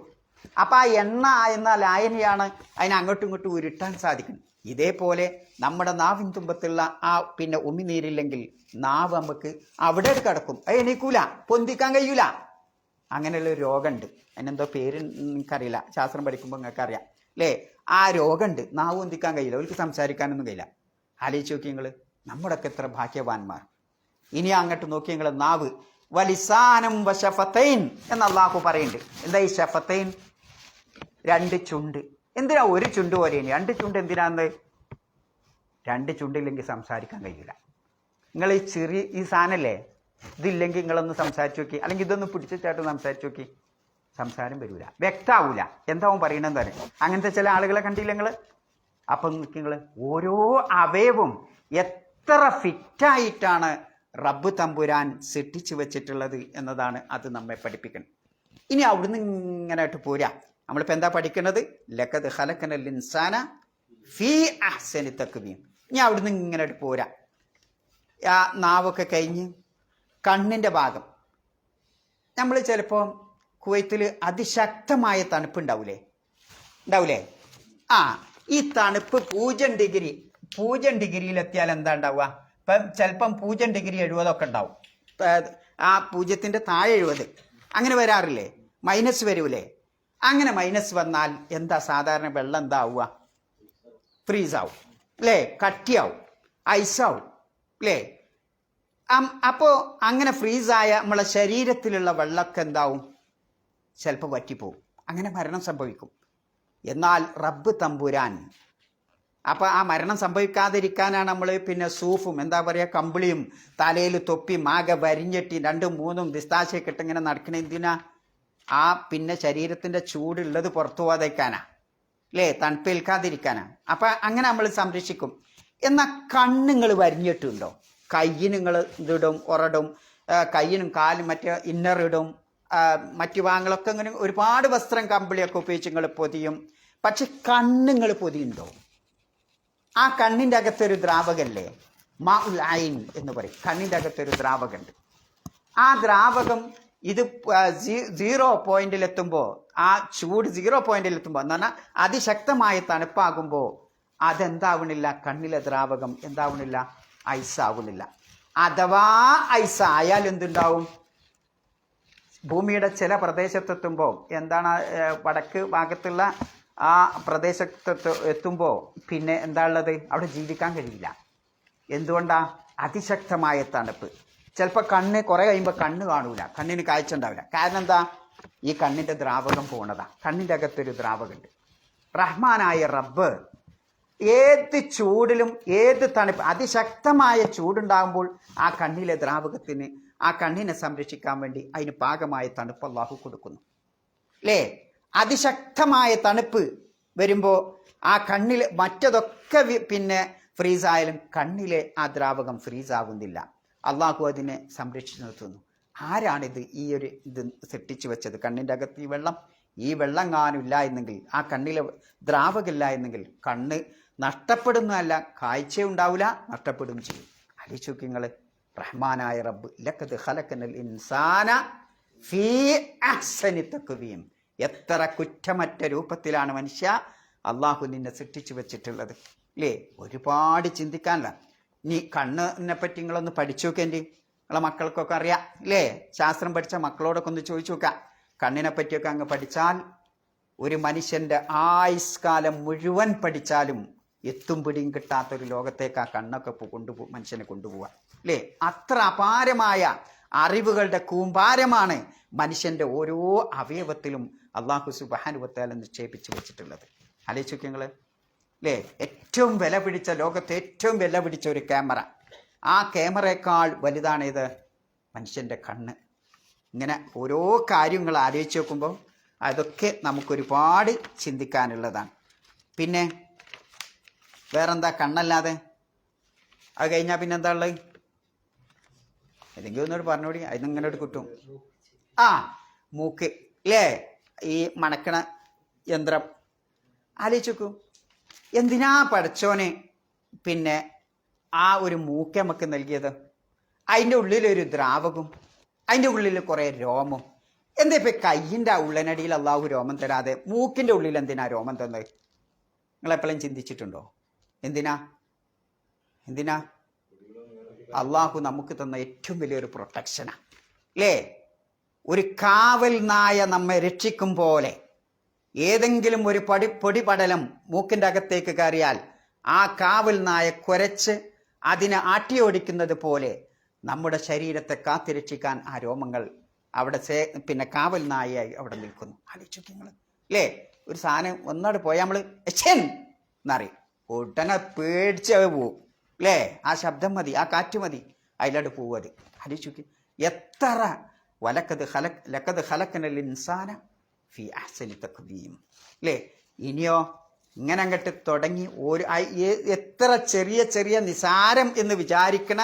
അപ്പം ആ എണ്ണ എന്ന ലായനിയാണ് അതിനെ അങ്ങോട്ടും ഇങ്ങോട്ടും ഉരുട്ടാൻ സാധിക്കുന്നത്. ഇതേപോലെ നമ്മുടെ നാവിൻ തുമ്പത്തുള്ള ആ പിന്നെ ഉമിനീരില്ലെങ്കിൽ നാവ് നമുക്ക് അവിടെ കിടക്കും, അത് എണീക്കൂല, പൊന്തിക്കാൻ കഴിയൂല. അങ്ങനെയുള്ളൊരു രോഗമുണ്ട്, അതിനെന്തോ പേര് എനിക്കറിയില്ല, ശാസ്ത്രം പഠിക്കുമ്പോൾ നിങ്ങൾക്ക് അറിയാം അല്ലേ? ആ രോഗമുണ്ട്, നാവ് പൊന്തിക്കാൻ കഴിയില്ല, അവർക്ക് സംസാരിക്കാനൊന്നും കഴിയില്ല. ആലോചിച്ച് നോക്കി നിങ്ങൾ, നമ്മുടെയൊക്കെ എത്ര ഭാഗ്യവാന്മാർ. ഇനി അങ്ങോട്ട് നോക്കി നിങ്ങൾ, നാവ് വലിസാനം വശഫത്തൈൻ എന്ന് അള്ളാഹു പറയുന്നുണ്ട്. എന്താ ഈ ഷഫത്തൈൻ? 2 ചുണ്ട്. എന്തിനാ ഒരു ചുണ്ട് പോലെ? 2 ചുണ്ട് എന്തിനാന്ന്? 2 ചുണ്ടില്ലെങ്കിൽ സംസാരിക്കാൻ കഴിയില്ല. നിങ്ങൾ ഈ ചെറിയ ഈ സാധനല്ലേ, ഇതില്ലെങ്കിൽ നിങ്ങളൊന്ന് സംസാരിച്ച് നോക്കി, അല്ലെങ്കിൽ ഇതൊന്ന് പിടിച്ചിട്ടായിട്ട് സംസാരിച്ച് നോക്കി, സംസാരം വരില്ല, വ്യക്തമാവില്ല, എന്താവും പറയണമെന്ന് പറയും. അങ്ങനത്തെ ചില ആളുകളെ കണ്ടില്ല നിങ്ങൾ? അപ്പം നിങ്ങൾ ഓരോ അവയവും എത്ര ഫിറ്റായിട്ടാണ് റബ്ബ് തമ്പുരാൻ സൃഷ്ടിച്ചു വെച്ചിട്ടുള്ളത് എന്നതാണ് അത് നമ്മെ പഠിപ്പിക്കുന്നത്. ഇനി അവിടുന്ന് ഇങ്ങനെയായിട്ട് പോരാ, നമ്മളിപ്പോൾ എന്താ പഠിക്കുന്നത്? ലഖദ് ഖലഖനൽ ഇൻസാന ഫീ അഹ്സനി തഖ്വീം. ഇനി അവിടുന്ന് ഇങ്ങനെയായിട്ട് പോരാ. ആ നാവൊക്കെ കഴിഞ്ഞ് കണ്ണിൻ്റെ ഭാഗം, നമ്മൾ ചിലപ്പോൾ കുവൈത്തിൽ അതിശക്തമായ തണുപ്പുണ്ടാവൂലേ? ആ ഈ തണുപ്പ് 0 ഡിഗ്രിയിലെത്തിയാൽ എന്താ ഉണ്ടാവുക? ഇപ്പം ചിലപ്പം 0 ഡിഗ്രി 70 ഉണ്ടാവും, ആ 0ൻ്റെ താഴെ 70 അങ്ങനെ വരാറില്ലേ? മൈനസ് വരൂലേ? അങ്ങനെ മൈനസ് വന്നാൽ എന്താ സാധാരണ വെള്ളം എന്താ ആവുക? ഫ്രീസാവും അല്ലേ? കട്ടിയാവും, ഐസാവും അല്ലേ? അപ്പോൾ അങ്ങനെ ഫ്രീസായ നമ്മളെ ശരീരത്തിലുള്ള വെള്ളമൊക്കെ എന്താവും? ചിലപ്പോൾ വറ്റിപ്പോവും, അങ്ങനെ മരണം സംഭവിക്കും. എന്നാൽ റബ്ബ് തമ്പുരാൻ, അപ്പം ആ മരണം സംഭവിക്കാതിരിക്കാനാണ് നമ്മൾ പിന്നെ സൂഫും എന്താ പറയുക കമ്പിളിയും തലയിൽ തൊപ്പിയും ആകെ വരിഞ്ഞെട്ടി 2, 3 പിസ്താശയൊക്കെ ഇട്ട് ഇങ്ങനെ നടക്കണ എന്തിനാ? ആ പിന്നെ ശരീരത്തിൻ്റെ ചൂടുള്ളത് പുറത്തു പോകാതിരിക്കാനാ അല്ലേ? തണുപ്പേൽക്കാതിരിക്കാനാ. അപ്പം അങ്ങനെ നമ്മൾ സംരക്ഷിക്കും. എന്നാൽ കണ്ണുങ്ങൾ വരിഞ്ഞിട്ടുണ്ടോ? കയ്യിന് നിങ്ങൾ ഇതിടും, ഉറടും, കയ്യിനും കാലും മറ്റേ ഇന്നറിടും, മറ്റു ഭാഗങ്ങളൊക്കെ ഇങ്ങനെ ഒരുപാട് വസ്ത്രം കമ്പിളിയൊക്കെ ഉപയോഗിച്ച് നിങ്ങൾ പൊതിയും. പക്ഷെ കണ്ണുങ്ങൾ പൊതിയുണ്ടോ? ആ കണ്ണിൻ്റെ അകത്തൊരു ദ്രാവകല്ലേ, മാ ഉൽ ഐൻ എന്ന് പറയും. കണ്ണിൻ്റെ അകത്തൊരു ദ്രാവകമുണ്ട്. ആ ദ്രാവകം ഇത് 0 പോയിന്റിലെത്തുമ്പോൾ, ആ ചൂട് 0 പോയിന്റിലെത്തുമ്പോൾ എന്ന് പറഞ്ഞാൽ അതിശക്തമായ തണുപ്പാകുമ്പോൾ അതെന്താവണില്ല? കണ്ണിലെ ദ്രാവകം എന്താവണില്ല? ഐസാവുന്നില്ല. അഥവാ ഐസായാൽ എന്തുണ്ടാവും? ഭൂമിയുടെ ചില പ്രദേശത്തെത്തുമ്പോൾ എന്താണ്, വടക്ക് ഭാഗത്തുള്ള ആ പ്രദേശത്ത് എത്തുമ്പോൾ പിന്നെ എന്താ ഉള്ളത്? അവിടെ ജീവിക്കാൻ കഴിയില്ല. എന്തുകൊണ്ടാ? അതിശക്തമായ തണുപ്പ്. ചിലപ്പോൾ കണ്ണ് കുറേ കഴിയുമ്പോൾ കണ്ണ് കാണൂല, കണ്ണിന് കാഴ്ച ഉണ്ടാവില്ല. കാരണം എന്താ? ഈ കണ്ണിൻ്റെ ദ്രാവകം പോണതാ. കണ്ണിൻ്റെ അകത്തൊരു ദ്രാവകമുണ്ട്. റഹ്മാനായ റബ്ബ് ഏത് ചൂടിലും ഏത് തണുപ്പ്, അതിശക്തമായ ചൂടുണ്ടാകുമ്പോൾ ആ കണ്ണിലെ ദ്രാവകത്തിന്, ആ കണ്ണിനെ സംരക്ഷിക്കാൻ വേണ്ടി അതിന് പാകമായ തണുപ്പ് അല്ലാഹു കൊടുക്കുന്നു അല്ലേ? അതിശക്തമായ തണുപ്പ് വരുമ്പോൾ ആ കണ്ണിൽ മറ്റതൊക്കെ പിന്നെ ഫ്രീസായാലും കണ്ണിലെ ആ ദ്രാവകം ഫ്രീസാകുന്നില്ല. അള്ളാഹു അതിനെ സംരക്ഷിച്ചു നിർത്തുന്നു. ആരാണിത് ഈ ഒരു ഇത് സൃഷ്ടിച്ചു വെച്ചത്? കണ്ണിൻ്റെ അകത്ത് ഈ വെള്ളം കാണുമില്ല എന്നെങ്കിൽ, ആ കണ്ണിലെ ദ്രാവകമില്ല എന്നെങ്കിൽ കണ്ണ് നഷ്ടപ്പെടുന്നതല്ല, കാഴ്ച ഉണ്ടാവില്ല, നഷ്ടപ്പെടുകയും ചെയ്യും. ആലോചിച്ച് നോക്കി നിങ്ങൾ, റഹ്മാനായ റബ്ബ് ലഖദ് ഖലഖനൽ ഇൻസാന ഫീ അഹ്സനി തഖ്വീം. എത്ര കുറ്റമറ്റ രൂപത്തിലാണ് മനുഷ്യ അള്ളാഹു നിന്നെ സൃഷ്ടിച്ചു വെച്ചിട്ടുള്ളത് അല്ലേ? ഒരുപാട് ചിന്തിക്കാനല്ല. ഇനി കണ്ണിനെ പറ്റി നിങ്ങളൊന്ന് പഠിച്ചു നോക്കേണ്ടി, നിങ്ങളെ മക്കൾക്കൊക്കെ അറിയാം അല്ലേ? ശാസ്ത്രം പഠിച്ച മക്കളോടൊക്കെ ഒന്ന് ചോദിച്ചു നോക്കാം. കണ്ണിനെ പറ്റിയൊക്കെ അങ്ങ് പഠിച്ചാൽ ഒരു മനുഷ്യൻ്റെ ആയുഷ്കാലം മുഴുവൻ പഠിച്ചാലും എത്തും പിടിയും കിട്ടാത്തൊരു ലോകത്തേക്ക് ആ കണ്ണൊക്കെ മനുഷ്യനെ കൊണ്ടുപോവുക അല്ലേ? അത്ര അപാരമായ അറിവുകളുടെ കൂമ്പാരമാണ് മനുഷ്യൻ്റെ ഓരോ അവയവത്തിലും അള്ളാഹു സുബ്ഹാനഹു വ തആല നിക്ഷേപിച്ച് വെച്ചിട്ടുള്ളത്. ആലോചിച്ച് നിങ്ങൾ അല്ലേ? ഏറ്റവും വില പിടിച്ച, ലോകത്തെ ഏറ്റവും വില പിടിച്ച ഒരു ക്യാമറ, ആ ക്യാമറയേക്കാൾ വലുതാണേത്? മനുഷ്യൻ്റെ കണ്ണ്. ഇങ്ങനെ ഓരോ കാര്യങ്ങൾ ആലോചിച്ച് നോക്കുമ്പോൾ അതൊക്കെ നമുക്കൊരുപാട് ചിന്തിക്കാനുള്ളതാണ്. പിന്നെ വേറെന്താ കണ്ണല്ലാതെ? അത് കഴിഞ്ഞാൽ പിന്നെന്താ ഉള്ളത്? ഏതെങ്കിലും ഒന്നോട് പറഞ്ഞോടി, അതിനിങ്ങനോട് കിട്ടും. ആ മൂക്ക് അല്ലേ? ഈ മണക്കണ യന്ത്രം. ആലോചിച്ച് നോക്കൂ, എന്തിനാ പടച്ചോന് പിന്നെ ആ ഒരു മൂക്ക് നമുക്ക് നൽകിയത്? അതിൻ്റെ ഉള്ളിലൊരു ദ്രാവകം, അതിൻ്റെ ഉള്ളിൽ കുറേ രോമം. എന്താ ഇപ്പം കയ്യിൻ്റെ ഉള്ളനടിയിൽ അള്ളാഹു രോമം തരാതെ മൂക്കിൻ്റെ ഉള്ളിൽ എന്തിനാ രോമം തന്നത്? നിങ്ങളെപ്പോഴും ചിന്തിച്ചിട്ടുണ്ടോ? എന്തിനാ? അള്ളാഹു നമുക്ക് തന്ന ഏറ്റവും വലിയൊരു പ്രൊട്ടക്ഷനാണ് അല്ലേ? ഒരു കാവൽ നായ നമ്മെ രക്ഷിക്കും പോലെ ഏതെങ്കിലും ഒരു പൊടിപടലം മൂക്കിൻ്റെ അകത്തേക്ക് കയറിയാൽ ആ കാവൽ നായ കുരച്ച് അതിനെ ആട്ടിയോടിക്കുന്നത് പോലെ നമ്മുടെ ശരീരത്തെ കാത്തിരക്ഷിക്കാൻ ആ രോമങ്ങൾ അവിടെ പിന്നെ കാവൽ നായയായി അവിടെ നിൽക്കുന്നു. ആലോചിച്ചു നിങ്ങൾ അല്ലേ? ഒരു സാധനം ഒന്നോട് പോയാൽ നമ്മൾ എച്ചൻ എന്നറിയും, ഉടനെ പേടിച്ച് പോവും അല്ലേ? ആ ശബ്ദം മതി, ആ കാറ്റ് മതി, അതിലോട്ട് പോവും അത്. ആലോചിച്ചു എത്ര ലഖദ് ഖലഖനൽ ഇൻസാന ഫീ അഹ്സനി തഖ്വീം അല്ലേ? ഇനിയോ ഇങ്ങനെ അങ്ങോട്ട് തുടങ്ങി എത്ര ചെറിയ ചെറിയ നിസാരം എന്ന് വിചാരിക്കണ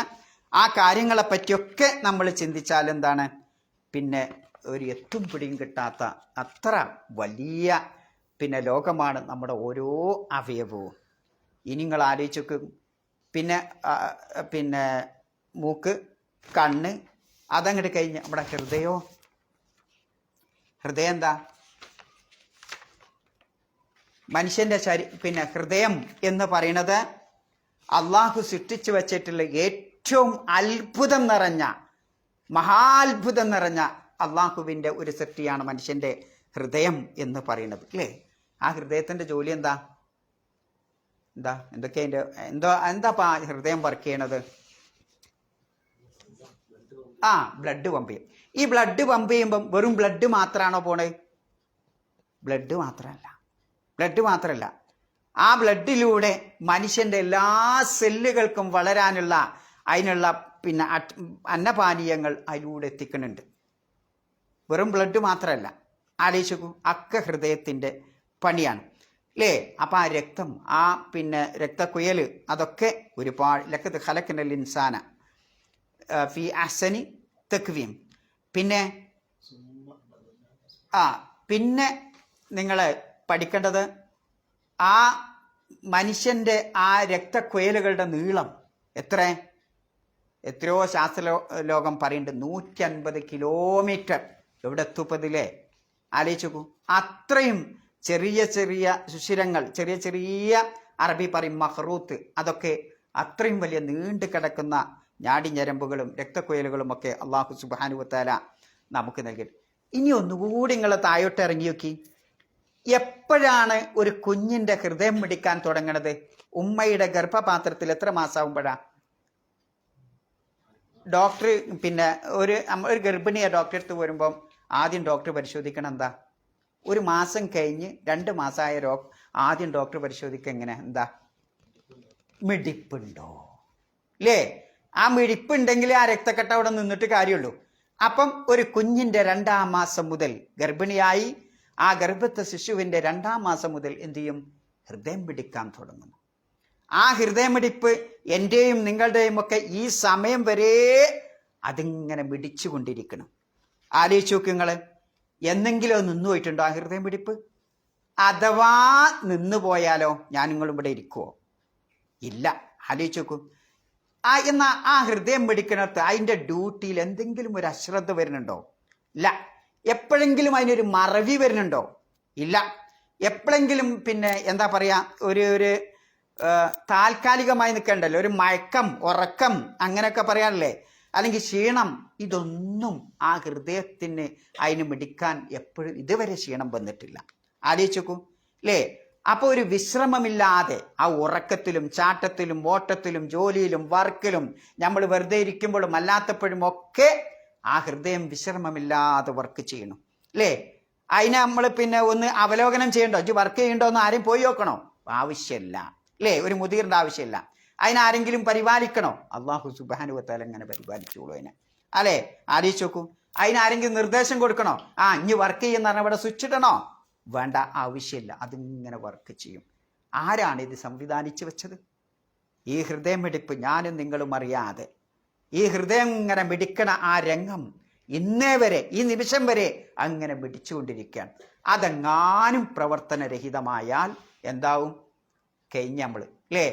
ആ കാര്യങ്ങളെ പറ്റിയൊക്കെ നമ്മൾ ചിന്തിച്ചാൽ എന്താണ്, പിന്നെ ഒരു എത്തും പിടിയും കിട്ടാത്ത അത്ര വലിയ പിന്നെ ലോകമാണ് നമ്മുടെ ഓരോ അവയവവും. ഇനി നിങ്ങൾ ആലോചിച്ചൊക്കെ പിന്നെ മൂക്ക്, കണ്ണ്, അതങ്ങോട്ട് കഴിഞ്ഞ് നമ്മുടെ ഹൃദയം എന്താ? മനുഷ്യൻ്റെ പിന്നെ ഹൃദയം എന്ന് പറയുന്നത് അള്ളാഹു സൃഷ്ടിച്ചു വച്ചിട്ടുള്ള ഏറ്റവും അത്ഭുതം നിറഞ്ഞ മഹാത്ഭുതം നിറഞ്ഞ അള്ളാഹുവിൻ്റെ ഒരു സൃഷ്ടിയാണ് മനുഷ്യൻ്റെ ഹൃദയം എന്ന് പറയുന്നത് അല്ലേ? ആ ഹൃദയത്തിൻ്റെ ജോലി എന്താ? എന്തൊക്കെ എന്താ ഹൃദയം വർക്ക് ചെയ്യണത്? ബ്ലഡ് പമ്പ് ചെയ്യും. ഈ ബ്ലഡ് പമ്പ് ചെയ്യുമ്പം വെറും ബ്ലഡ് മാത്രമാണോ പോണേ? ബ്ലഡ് മാത്രമല്ല, ആ ബ്ലഡിലൂടെ മനുഷ്യൻ്റെ എല്ലാ സെല്ലുകൾക്കും വളരാനുള്ള അതിനുള്ള പിന്നെ അന്നപാനീയങ്ങൾ അതിലൂടെ എത്തിക്കുന്നുണ്ട്. വെറും ബ്ലഡ് മാത്രമല്ല, ആലോചിക്കൂ, ഒക്കെ ഹൃദയത്തിൻ്റെ പണിയാണ് അല്ലേ? അപ്പം ആ രക്തം, ആ പിന്നെ രക്തക്കുയൽ, അതൊക്കെ ഒരുപാട് ലഖദ് ഖലഖനൽ ഇൻസാന ഫീ അഹ്സനി തഖ്വീം. പിന്നെ നിങ്ങൾ പഠിക്കേണ്ടത് ആ മനുഷ്യൻ്റെ ആ രക്തക്കുയലുകളുടെ നീളം എത്രയോ ശാസ്ത്രലോകം പറയുന്നുണ്ട് 150 കിലോമീറ്റർ. എവിടെ എത്തുപ്പതില്ലേ? ആലോചിച്ച് നോക്കൂ. അത്രയും ചെറിയ ചെറിയ സുഷിരങ്ങൾ, ചെറിയ ചെറിയ അറബി പറയും മഹ്റൂത്ത്, അതൊക്കെ അത്രയും വലിയ നീണ്ടു കിടക്കുന്ന ഞാടിഞ്ഞരമ്പുകളും രക്തക്കുയലുകളും ഒക്കെ അള്ളാഹു സുബ്ഹാനഹു വ തആല നമുക്ക് നൽകി. ഇനി ഒന്നുകൂടി നിങ്ങൾ താഴോട്ട് ഇറങ്ങി നോക്കി. എപ്പോഴാണ് ഒരു കുഞ്ഞിൻ്റെ ഹൃദയം മിടിക്കാൻ തുടങ്ങണത്? ഉമ്മയുടെ ഗർഭപാത്രത്തിൽ എത്ര മാസമാകുമ്പോഴാണ്? ഡോക്ടർ പിന്നെ ഒരു ഗർഭിണിയെ ഡോക്ടറെ അടുത്ത് വരുമ്പം ആദ്യം ഡോക്ടർ പരിശോധിക്കണം എന്താ? 1 മാസം കഴിഞ്ഞ് 2 മാസമായ ആദ്യം ഡോക്ടർ പരിശോധിക്കുക എങ്ങനെ? എന്താ? മിടിപ്പുണ്ടോ അല്ലേ? ആ മിടിപ്പുണ്ടെങ്കിൽ ആ രക്തക്കട്ട അവിടെ നിന്നിട്ട് കാര്യമുള്ളൂ. അപ്പം ഒരു കുഞ്ഞിൻ്റെ 2-ാം മാസം മുതൽ ഗർഭിണിയായി ആ ഗർഭത്തെ ശിശുവിൻ്റെ 2-ാം മാസം മുതൽ എന്തു ചെയ്യും? ഹൃദയം പിടിക്കാൻ തുടങ്ങുന്നു. ആ ഹൃദയമിടിപ്പ് എൻ്റെയും നിങ്ങളുടെയും ഒക്കെ ഈ സമയം വരെ അതിങ്ങനെ മിടിച്ചു കൊണ്ടിരിക്കണം. ആലോചിച്ച് നോക്ക് നിങ്ങൾ, എന്നെങ്കിലും നിന്നു പോയിട്ടുണ്ടോ ആ ഹൃദയം പിടിപ്പ്? അഥവാ നിന്നു പോയാലോ ഞാൻ നിങ്ങളും ഇവിടെ ഇരിക്കുമോ? ഇല്ല. ആലോചിച്ച് നോക്കൂ. എന്നാൽ ആ ഹൃദയം പിടിക്കണത്ത് അതിൻ്റെ ഡ്യൂട്ടിയിൽ എന്തെങ്കിലും ഒരു അശ്രദ്ധ വരുന്നുണ്ടോ? ഇല്ല. എപ്പോഴെങ്കിലും അതിനൊരു മറവി വരുന്നുണ്ടോ? ഇല്ല. എപ്പോഴെങ്കിലും പിന്നെ എന്താ പറയുക, ഒരു താൽക്കാലികമായി നിൽക്കണ്ടല്ലോ, ഒരു മയക്കം, ഉറക്കം അങ്ങനെയൊക്കെ പറയാനല്ലേ, അല്ലെങ്കിൽ ക്ഷീണം, ഇതൊന്നും ആ ഹൃദയത്തിന് അതിന് മിടിക്കാൻ എപ്പോഴും ഇതുവരെ ക്ഷീണം വന്നിട്ടില്ല. ആലോചിച്ച് നോക്കൂ അല്ലേ? അപ്പോൾ ഒരു വിശ്രമമില്ലാതെ ആ ഉറക്കത്തിലും ചാട്ടത്തിലും ഓട്ടത്തിലും ജോലിയിലും വർക്കിലും നമ്മൾ വെറുതെ ഇരിക്കുമ്പോഴും അല്ലാത്തപ്പോഴും ഒക്കെ ആ ഹൃദയം വിശ്രമമില്ലാതെ വർക്ക് ചെയ്യണം അല്ലേ? അതിനെ നമ്മൾ പിന്നെ ഒന്ന് അവലോകനം ചെയ്യണ്ടോ? വർക്ക് ചെയ്യണ്ടോ എന്ന് ആരും പോയി നോക്കണോ? ആവശ്യമില്ല അല്ലേ? ഒരു മുതിരേണ്ട ആവശ്യമില്ല. അതിനാരെങ്കിലും പരിപാലിക്കണോ? അള്ളാഹു സുബ്ഹാനഹു വ തആല ഇങ്ങനെ പരിപാലിച്ചോളൂ അതിനെ അല്ലേ? ആലോചിച്ച് നോക്കൂ. അതിനാരെങ്കിലും നിർദ്ദേശം കൊടുക്കണോ? ഇനി വർക്ക് ചെയ്യുന്ന പറഞ്ഞാൽ ഇവിടെ സ്വിച്ച് ഇടണോ? വേണ്ട, ആവശ്യമില്ല. അതിങ്ങനെ വർക്ക് ചെയ്യും. ആരാണ് ഇത് സംവിധാനിച്ചു വെച്ചത്? ഈ ഹൃദയമിടിപ്പ് ഞാനും നിങ്ങളും അറിയാതെ ഈ ഹൃദയം ഇങ്ങനെ മിടിക്കണ ആ രംഗം ഇന്നേ വരെ, ഈ നിമിഷം വരെ അങ്ങനെ മിടിച്ചുകൊണ്ടിരിക്കുകയാണ്. അതെങ്ങാനും പ്രവർത്തനരഹിതമായാൽ എന്താവും? കഴിഞ്ഞ നമ്മൾ അല്ലേ,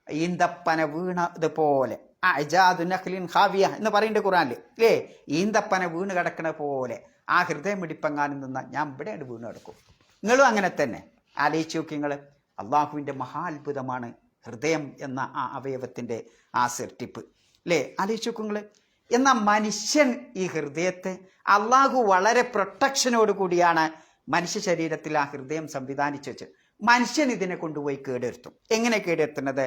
ഈന്തപ്പന വീണതുപോലെ അജാദു നഖ്ലിൻ ഖാവിയ എന്ന് പറയുന്നുണ്ട് ഖുർആനിൽ അല്ലേ, ഈന്തപ്പന വീണ് കിടക്കണ പോലെ ആ ഹൃദയമിടിപ്പെങ്ങാനും നിന്നാൽ ഞാൻ ഇവിടെയാണ് വീണ് കിടക്കും. നിങ്ങളും അങ്ങനെ തന്നെ ആലോചിച്ച് നോക്കി നിങ്ങൾ. അള്ളാഹുവിൻ്റെ മഹാത്ഭുതമാണ് ഹൃദയം എന്ന ആ അവയവത്തിൻ്റെ ആ സെർട്ടിപ്പ് അല്ലേ, ആലോചിച്ച് നോക്കൂ നിങ്ങൾ. എന്നാൽ മനുഷ്യൻ ഈ ഹൃദയത്തെ അള്ളാഹു വളരെ പ്രൊട്ടക്ഷനോട് കൂടിയാണ് മനുഷ്യ ശരീരത്തിൽ ആ ഹൃദയം സംവിധാനിച്ചു വെച്ചത്. മനുഷ്യൻ ഇതിനെ കൊണ്ടുപോയി കേടുവരുത്തും. എങ്ങനെ കേടുവരുത്തുന്നത്?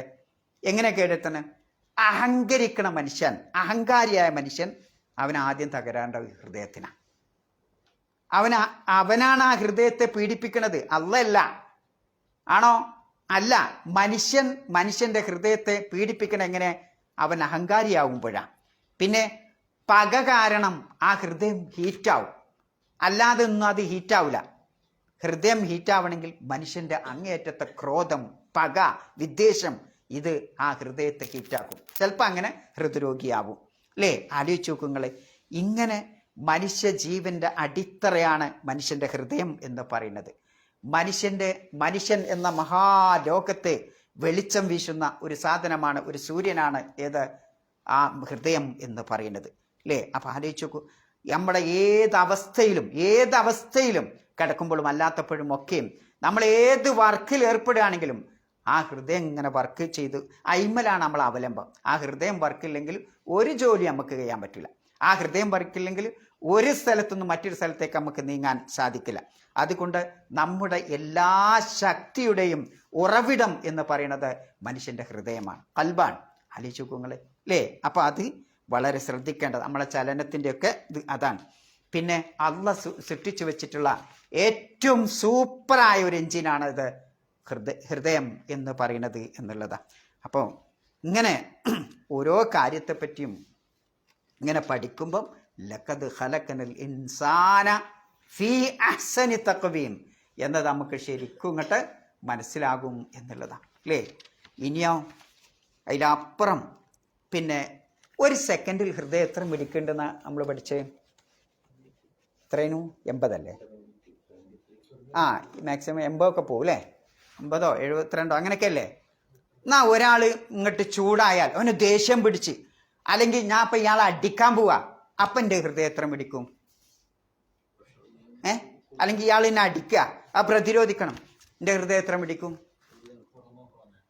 അഹങ്കരിക്കണ മനുഷ്യൻ, അഹങ്കാരിയായ മനുഷ്യൻ, അവൻ ആദ്യം തകരാണ്ട ഹൃദയത്തിനാണ്. അവനാണ് ആ ഹൃദയത്തെ പീഡിപ്പിക്കുന്നത്, അല്ല ആണോ? അല്ല, മനുഷ്യന്റെ ഹൃദയത്തെ പീഡിപ്പിക്കണ എങ്ങനെ? അവൻ അഹങ്കാരിയാവുമ്പോഴാണ്. പിന്നെ പക കാരണം ആ ഹൃദയം ഹീറ്റാവും, അല്ലാതെ ഒന്നും അത് ഹീറ്റാവില്ല. ഹൃദയം ഹീറ്റാവണമെങ്കിൽ മനുഷ്യന്റെ അങ്ങേയറ്റത്തെ ക്രോധം, പക, വിദ്വേഷം, ഇത് ആ ഹൃദയത്തെ ഹീറ്റാക്കും. ചിലപ്പോൾ അങ്ങനെ ഹൃദ്രോഗിയാവും അല്ലേ. ആലോചിച്ച് നോക്കുങ്ങൾ. ഇങ്ങനെ മനുഷ്യജീവന്റെ അടിത്തറയാണ് മനുഷ്യന്റെ ഹൃദയം എന്ന് പറയുന്നത്. മനുഷ്യൻ എന്ന മഹാലോകത്തെ വെളിച്ചം വീശുന്ന ഒരു സാധനമാണ്, ഒരു സൂര്യനാണ് ഏത്? ആ ഹൃദയം എന്ന് പറയുന്നത് അല്ലേ. അപ്പം ആലോചിച്ച് നോക്കൂ, നമ്മുടെ ഏതവസ്ഥയിലും കിടക്കുമ്പോഴും അല്ലാത്തപ്പോഴും ഒക്കെയും നമ്മൾ ഏത് വർക്കിൽ ഏർപ്പെടുകയാണെങ്കിലും ആ ഹൃദയം ഇങ്ങനെ വർക്ക് ചെയ്ത് അയിമലാണ് നമ്മൾ അവലംബം. ആ ഹൃദയം വർക്കില്ലെങ്കിൽ ഒരു ജോലി നമുക്ക് ചെയ്യാൻ പറ്റില്ല. ആ ഹൃദയം വർക്കില്ലെങ്കിൽ ഒരു സ്ഥലത്തുനിന്ന് മറ്റൊരു സ്ഥലത്തേക്ക് നമുക്ക് നീങ്ങാൻ സാധിക്കില്ല. അതുകൊണ്ട് നമ്മുടെ എല്ലാ ശക്തിയുടെയും ഉറവിടം എന്ന് പറയുന്നത് മനുഷ്യന്റെ ഹൃദയമാണ്, ഖൽബാണ്. ആലോചിച്ച് നോക്കുങ്ങൾ അല്ലേ. അപ്പം അത് വളരെ ശ്രദ്ധിക്കേണ്ടത് നമ്മളെ ചലനത്തിൻ്റെയൊക്കെ ഇത് അതാണ്. പിന്നെ അള്ളാഹ് സൃഷ്ടിച്ചു വെച്ചിട്ടുള്ള ഏറ്റവും സൂപ്പറായ ഒരു എഞ്ചിനാണ് ഇത് ഹൃദയം എന്ന് പറയുന്നത് എന്നുള്ളതാണ്. അപ്പോൾ ഇങ്ങനെ ഓരോ കാര്യത്തെപ്പറ്റിയും ഇങ്ങനെ പഠിക്കുമ്പം ലഖദ് ഖലഖനൽ ഇൻസാന ഫീ അഹ്സനി തഖ്വീം എന്നത് നമുക്ക് ശരിക്കും ഇങ്ങോട്ട് മനസ്സിലാകും എന്നുള്ളതാണ് അല്ലേ. ഇനിയോ അതിലപ്പുറം പിന്നെ ഒരു സെക്കൻഡിൽ ഹൃദയം എത്ര മിടിക്കേണ്ടെന്ന് നമ്മൾ പഠിച്ചേ? എത്രയും 80 അല്ലേ? മാക്സിമം 80 ഒക്കെ പോകും അല്ലേ, 50 72 അങ്ങനെയൊക്കെ അല്ലേ. എന്നാ ഒരാൾ ഇങ്ങോട്ട് ചൂടായാൽ, അവന് ദേഷ്യം പിടിച്ച്, അല്ലെങ്കിൽ ഞാൻ ഇപ്പം ഇയാളെ അടിക്കാൻ പോവാ, അപ്പം എൻ്റെ ഹൃദയം എത്ര മിടിക്കും? അല്ലെങ്കിൽ ഇയാൾ എന്നെ അടിക്കുക, പ്രതിരോധിക്കണം, എൻ്റെ ഹൃദയം എത്ര മിടിക്കും?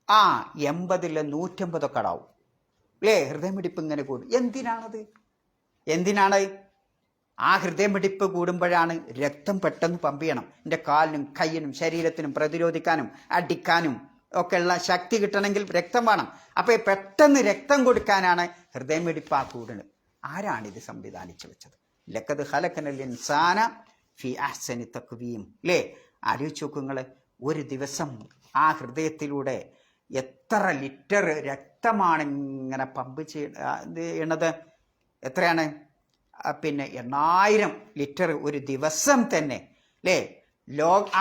80 150 ഒക്കെ ആവും അല്ലേ. ഹൃദയമിടിപ്പ് ഇങ്ങനെ കൂടും. എന്തിനാണ്? ആ ഹൃദയമിടിപ്പ് കൂടുമ്പോഴാണ് രക്തം പെട്ടെന്ന് പമ്പ് ചെയ്യണം. എൻ്റെ കാലിനും കയ്യിനും ശരീരത്തിനും പ്രതിരോധിക്കാനും അടിക്കാനും ഒക്കെയുള്ള ശക്തി കിട്ടണമെങ്കിൽ രക്തം വേണം. അപ്പോൾ പെട്ടെന്ന് രക്തം കൊടുക്കാനാണ് ഹൃദയമിടിപ്പ് കൂടുന്നത്. ആരാണിത് സംവിധാനിച്ചു വെച്ചത്? ലഖദ് ഖലഖനൽ ഇൻസാന ഫീ അഹ്സനി തഖ്വീം അല്ലേ. ആലോചിച്ച് നോക്കുങ്ങൾ. ഒരു ദിവസം ആ ഹൃദയത്തിലൂടെ എത്ര ലിറ്റർ രക്തമാണ് ഇങ്ങനെ പമ്പ് ചെയ്യണത്? എത്രയാണ്? പിന്നെ 8000 ലിറ്റർ ഒരു ദിവസം തന്നെ അല്ലേ.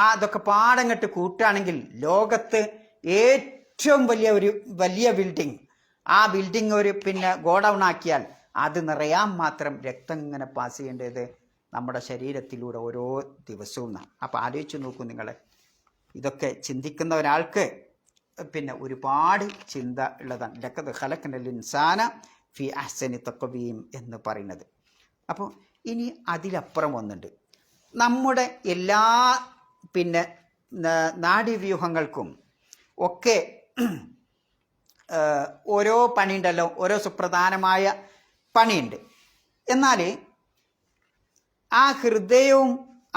അതൊക്കെ പാടങ്ങട്ട് കൂട്ടുകയാണെങ്കിൽ ലോകത്ത് ഏറ്റവും വലിയ ബിൽഡിംഗ്, ആ ബിൽഡിംഗ് ഒരു ഗോഡൗൺ ആക്കിയാൽ അത് നിറയാൻ മാത്രം രക്തം ഇങ്ങനെ പാസ് ചെയ്യേണ്ടത് നമ്മുടെ ശരീരത്തിലൂടെ ഓരോ ദിവസവും. അപ്പം ആലോചിച്ച് നോക്കൂ നിങ്ങൾ. ഇതൊക്കെ ചിന്തിക്കുന്ന ഒരാൾക്ക് ഒരുപാട് ചിന്ത ഉള്ളതാണ്. ലഖദ് ഖലഖനൽ ഇൻസാന ഫീ അഹ്സനി തഖ്വീം എന്ന് പറയുന്നത്. അപ്പോൾ ഇനി അതിലപ്പുറം ഒന്നുണ്ട്. നമ്മുടെ എല്ലാ നാഡീവ്യൂഹങ്ങൾക്കും ഒക്കെ ഓരോ പണിയുണ്ടല്ലോ, ഓരോ സുപ്രധാനമായ പണിയുണ്ട്. എന്നാൽ ആ ഹൃദയവും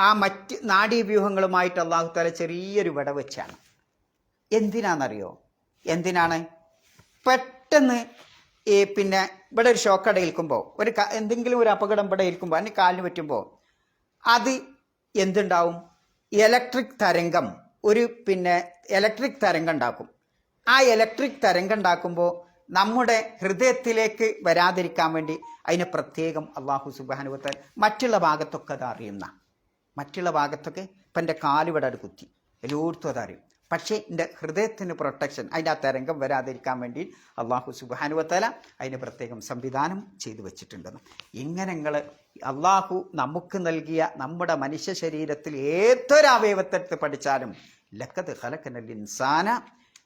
ആ മറ്റ് നാഡീവ്യൂഹങ്ങളുമായിട്ട് അല്ലാഹു തആല ചെറിയൊരു വിട വെച്ചാണ്. എന്തിനാണ്? പെട്ടെന്ന് ഇവിടെ ഒരു ഷോക്കട ഏൽക്കുമ്പോൾ, എന്തെങ്കിലും ഒരു അപകടം ഇവിടെ ഏൽക്കുമ്പോൾ, അതിന് കാലിന് പറ്റുമ്പോൾ അത് എന്തുണ്ടാവും? ഇലക്ട്രിക് തരംഗം ഉണ്ടാക്കും. ആ ഇലക്ട്രിക് തരംഗം ഉണ്ടാക്കുമ്പോൾ നമ്മുടെ ഹൃദയത്തിലേക്ക് വരാതിരിക്കാൻ വേണ്ടി അതിനെ പ്രത്യേകം അല്ലാഹു സുബ്ഹാനഹു വ തആല മറ്റുള്ള ഭാഗത്തൊക്കെ അത് അറിയുന്ന, മറ്റുള്ള ഭാഗത്തൊക്കെ ഇപ്പം എൻ്റെ കാലിവിടെ അത് കുത്തി, എല്ലായിടത്തും അതറിയും. പക്ഷേ എൻ്റെ ഹൃദയത്തിന് പ്രൊട്ടക്ഷൻ, അതിൻ്റെ ആ തരംഗം വരാതിരിക്കാൻ വേണ്ടി അല്ലാഹു സുബ്ഹാനഹു വ തആല അതിന് പ്രത്യേകം സംവിധാനം ചെയ്തു വെച്ചിട്ടുണ്ടെന്ന്. ഇങ്ങനെ അല്ലാഹു നമുക്ക് നൽകിയ നമ്മുടെ മനുഷ്യ ശരീരത്തിൽ ഏതൊരവയവത്തെടുത്ത് പഠിച്ചാലും ലഖദ് ഖലഖനൽ ഇൻസാന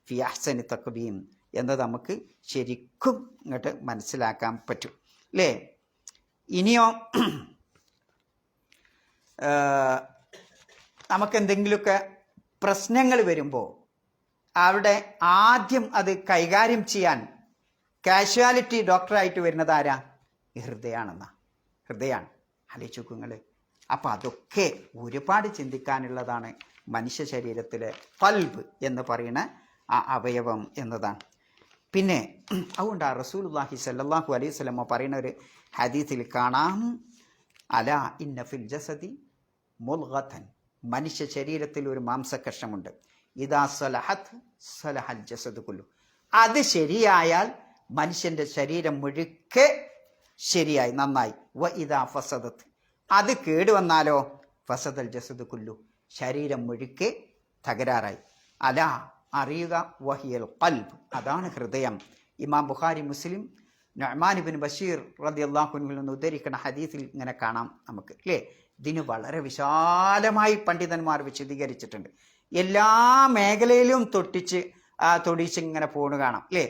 ഫി അഹ്സനി തഖ്വീം എന്നത് നമുക്ക് ശരിക്കും ഇങ്ങോട്ട് മനസ്സിലാക്കാൻ പറ്റും അല്ലേ. ഇനിയോ നമുക്കെന്തെങ്കിലുമൊക്കെ പ്രശ്നങ്ങൾ വരുമ്പോൾ അവിടെ ആദ്യം അത് കൈകാര്യം ചെയ്യാൻ കാഷ്വാലിറ്റി ഡോക്ടറായിട്ട് വരുന്നത് ആരാ? ഹൃദയമാണ്. ആലോചിച്ച് നോക്കൂ നിങ്ങൾ. അപ്പം അതൊക്കെ ഒരുപാട് ചിന്തിക്കാനുള്ളതാണ് മനുഷ്യ ശരീരത്തിലെ ഖൽബ് എന്ന് പറയുന്ന ആ അവയവം എന്നതാണ്. പിന്നെ അതുകൊണ്ടാണ് റസൂലുള്ളാഹി സ്വല്ലല്ലാഹു അലൈഹി വസല്ലം പറയുന്ന ഒരു ഹദീസിൽ കാണാം, അലാ ഇന്ന ഫിൽ ജസദി മുൽഗതൻ, മനുഷ്യ ശരീരത്തിൽ ഒരു മാംസകഷ്ണമുണ്ട്, ഇദാ സലഹത് സലഹൽ ജസദു കുല്ലു, അത് ശരിയായാൽ മനുഷ്യൻ്റെ ശരീരം മുഴുക്കെ ശരിയായി, നന്നായി. വ ഇദാ ഫസദത്ത്, അത് കേടുവന്നാലോ ഫസദൽ ജസദു കുല്ലു, ശരീരം മുഴുക്കെ തകരാറായി. അലാ അറിയുക, വഹിയൽ ഖൽബ്, അതാണ് ഹൃദയം. ഇമാം ബുഖാരി മുസ്ലിം നുഅ്മാൻ ഇബ്നു ബഷീർ റളിയല്ലാഹു അൻഹു നിന്ന് ഉദ്ധരിക്കുന്ന ഹദീസിൽ ഇങ്ങനെ കാണാം നമുക്ക് അല്ലേ. ഇതിന് വളരെ വിശാലമായി പണ്ഡിതന്മാർ വിശദീകരിച്ചിട്ടുണ്ട്. എല്ലാ മേഖലയിലും തൊടിച്ച് ഇങ്ങനെ പോണു കാണാം അല്ലേ.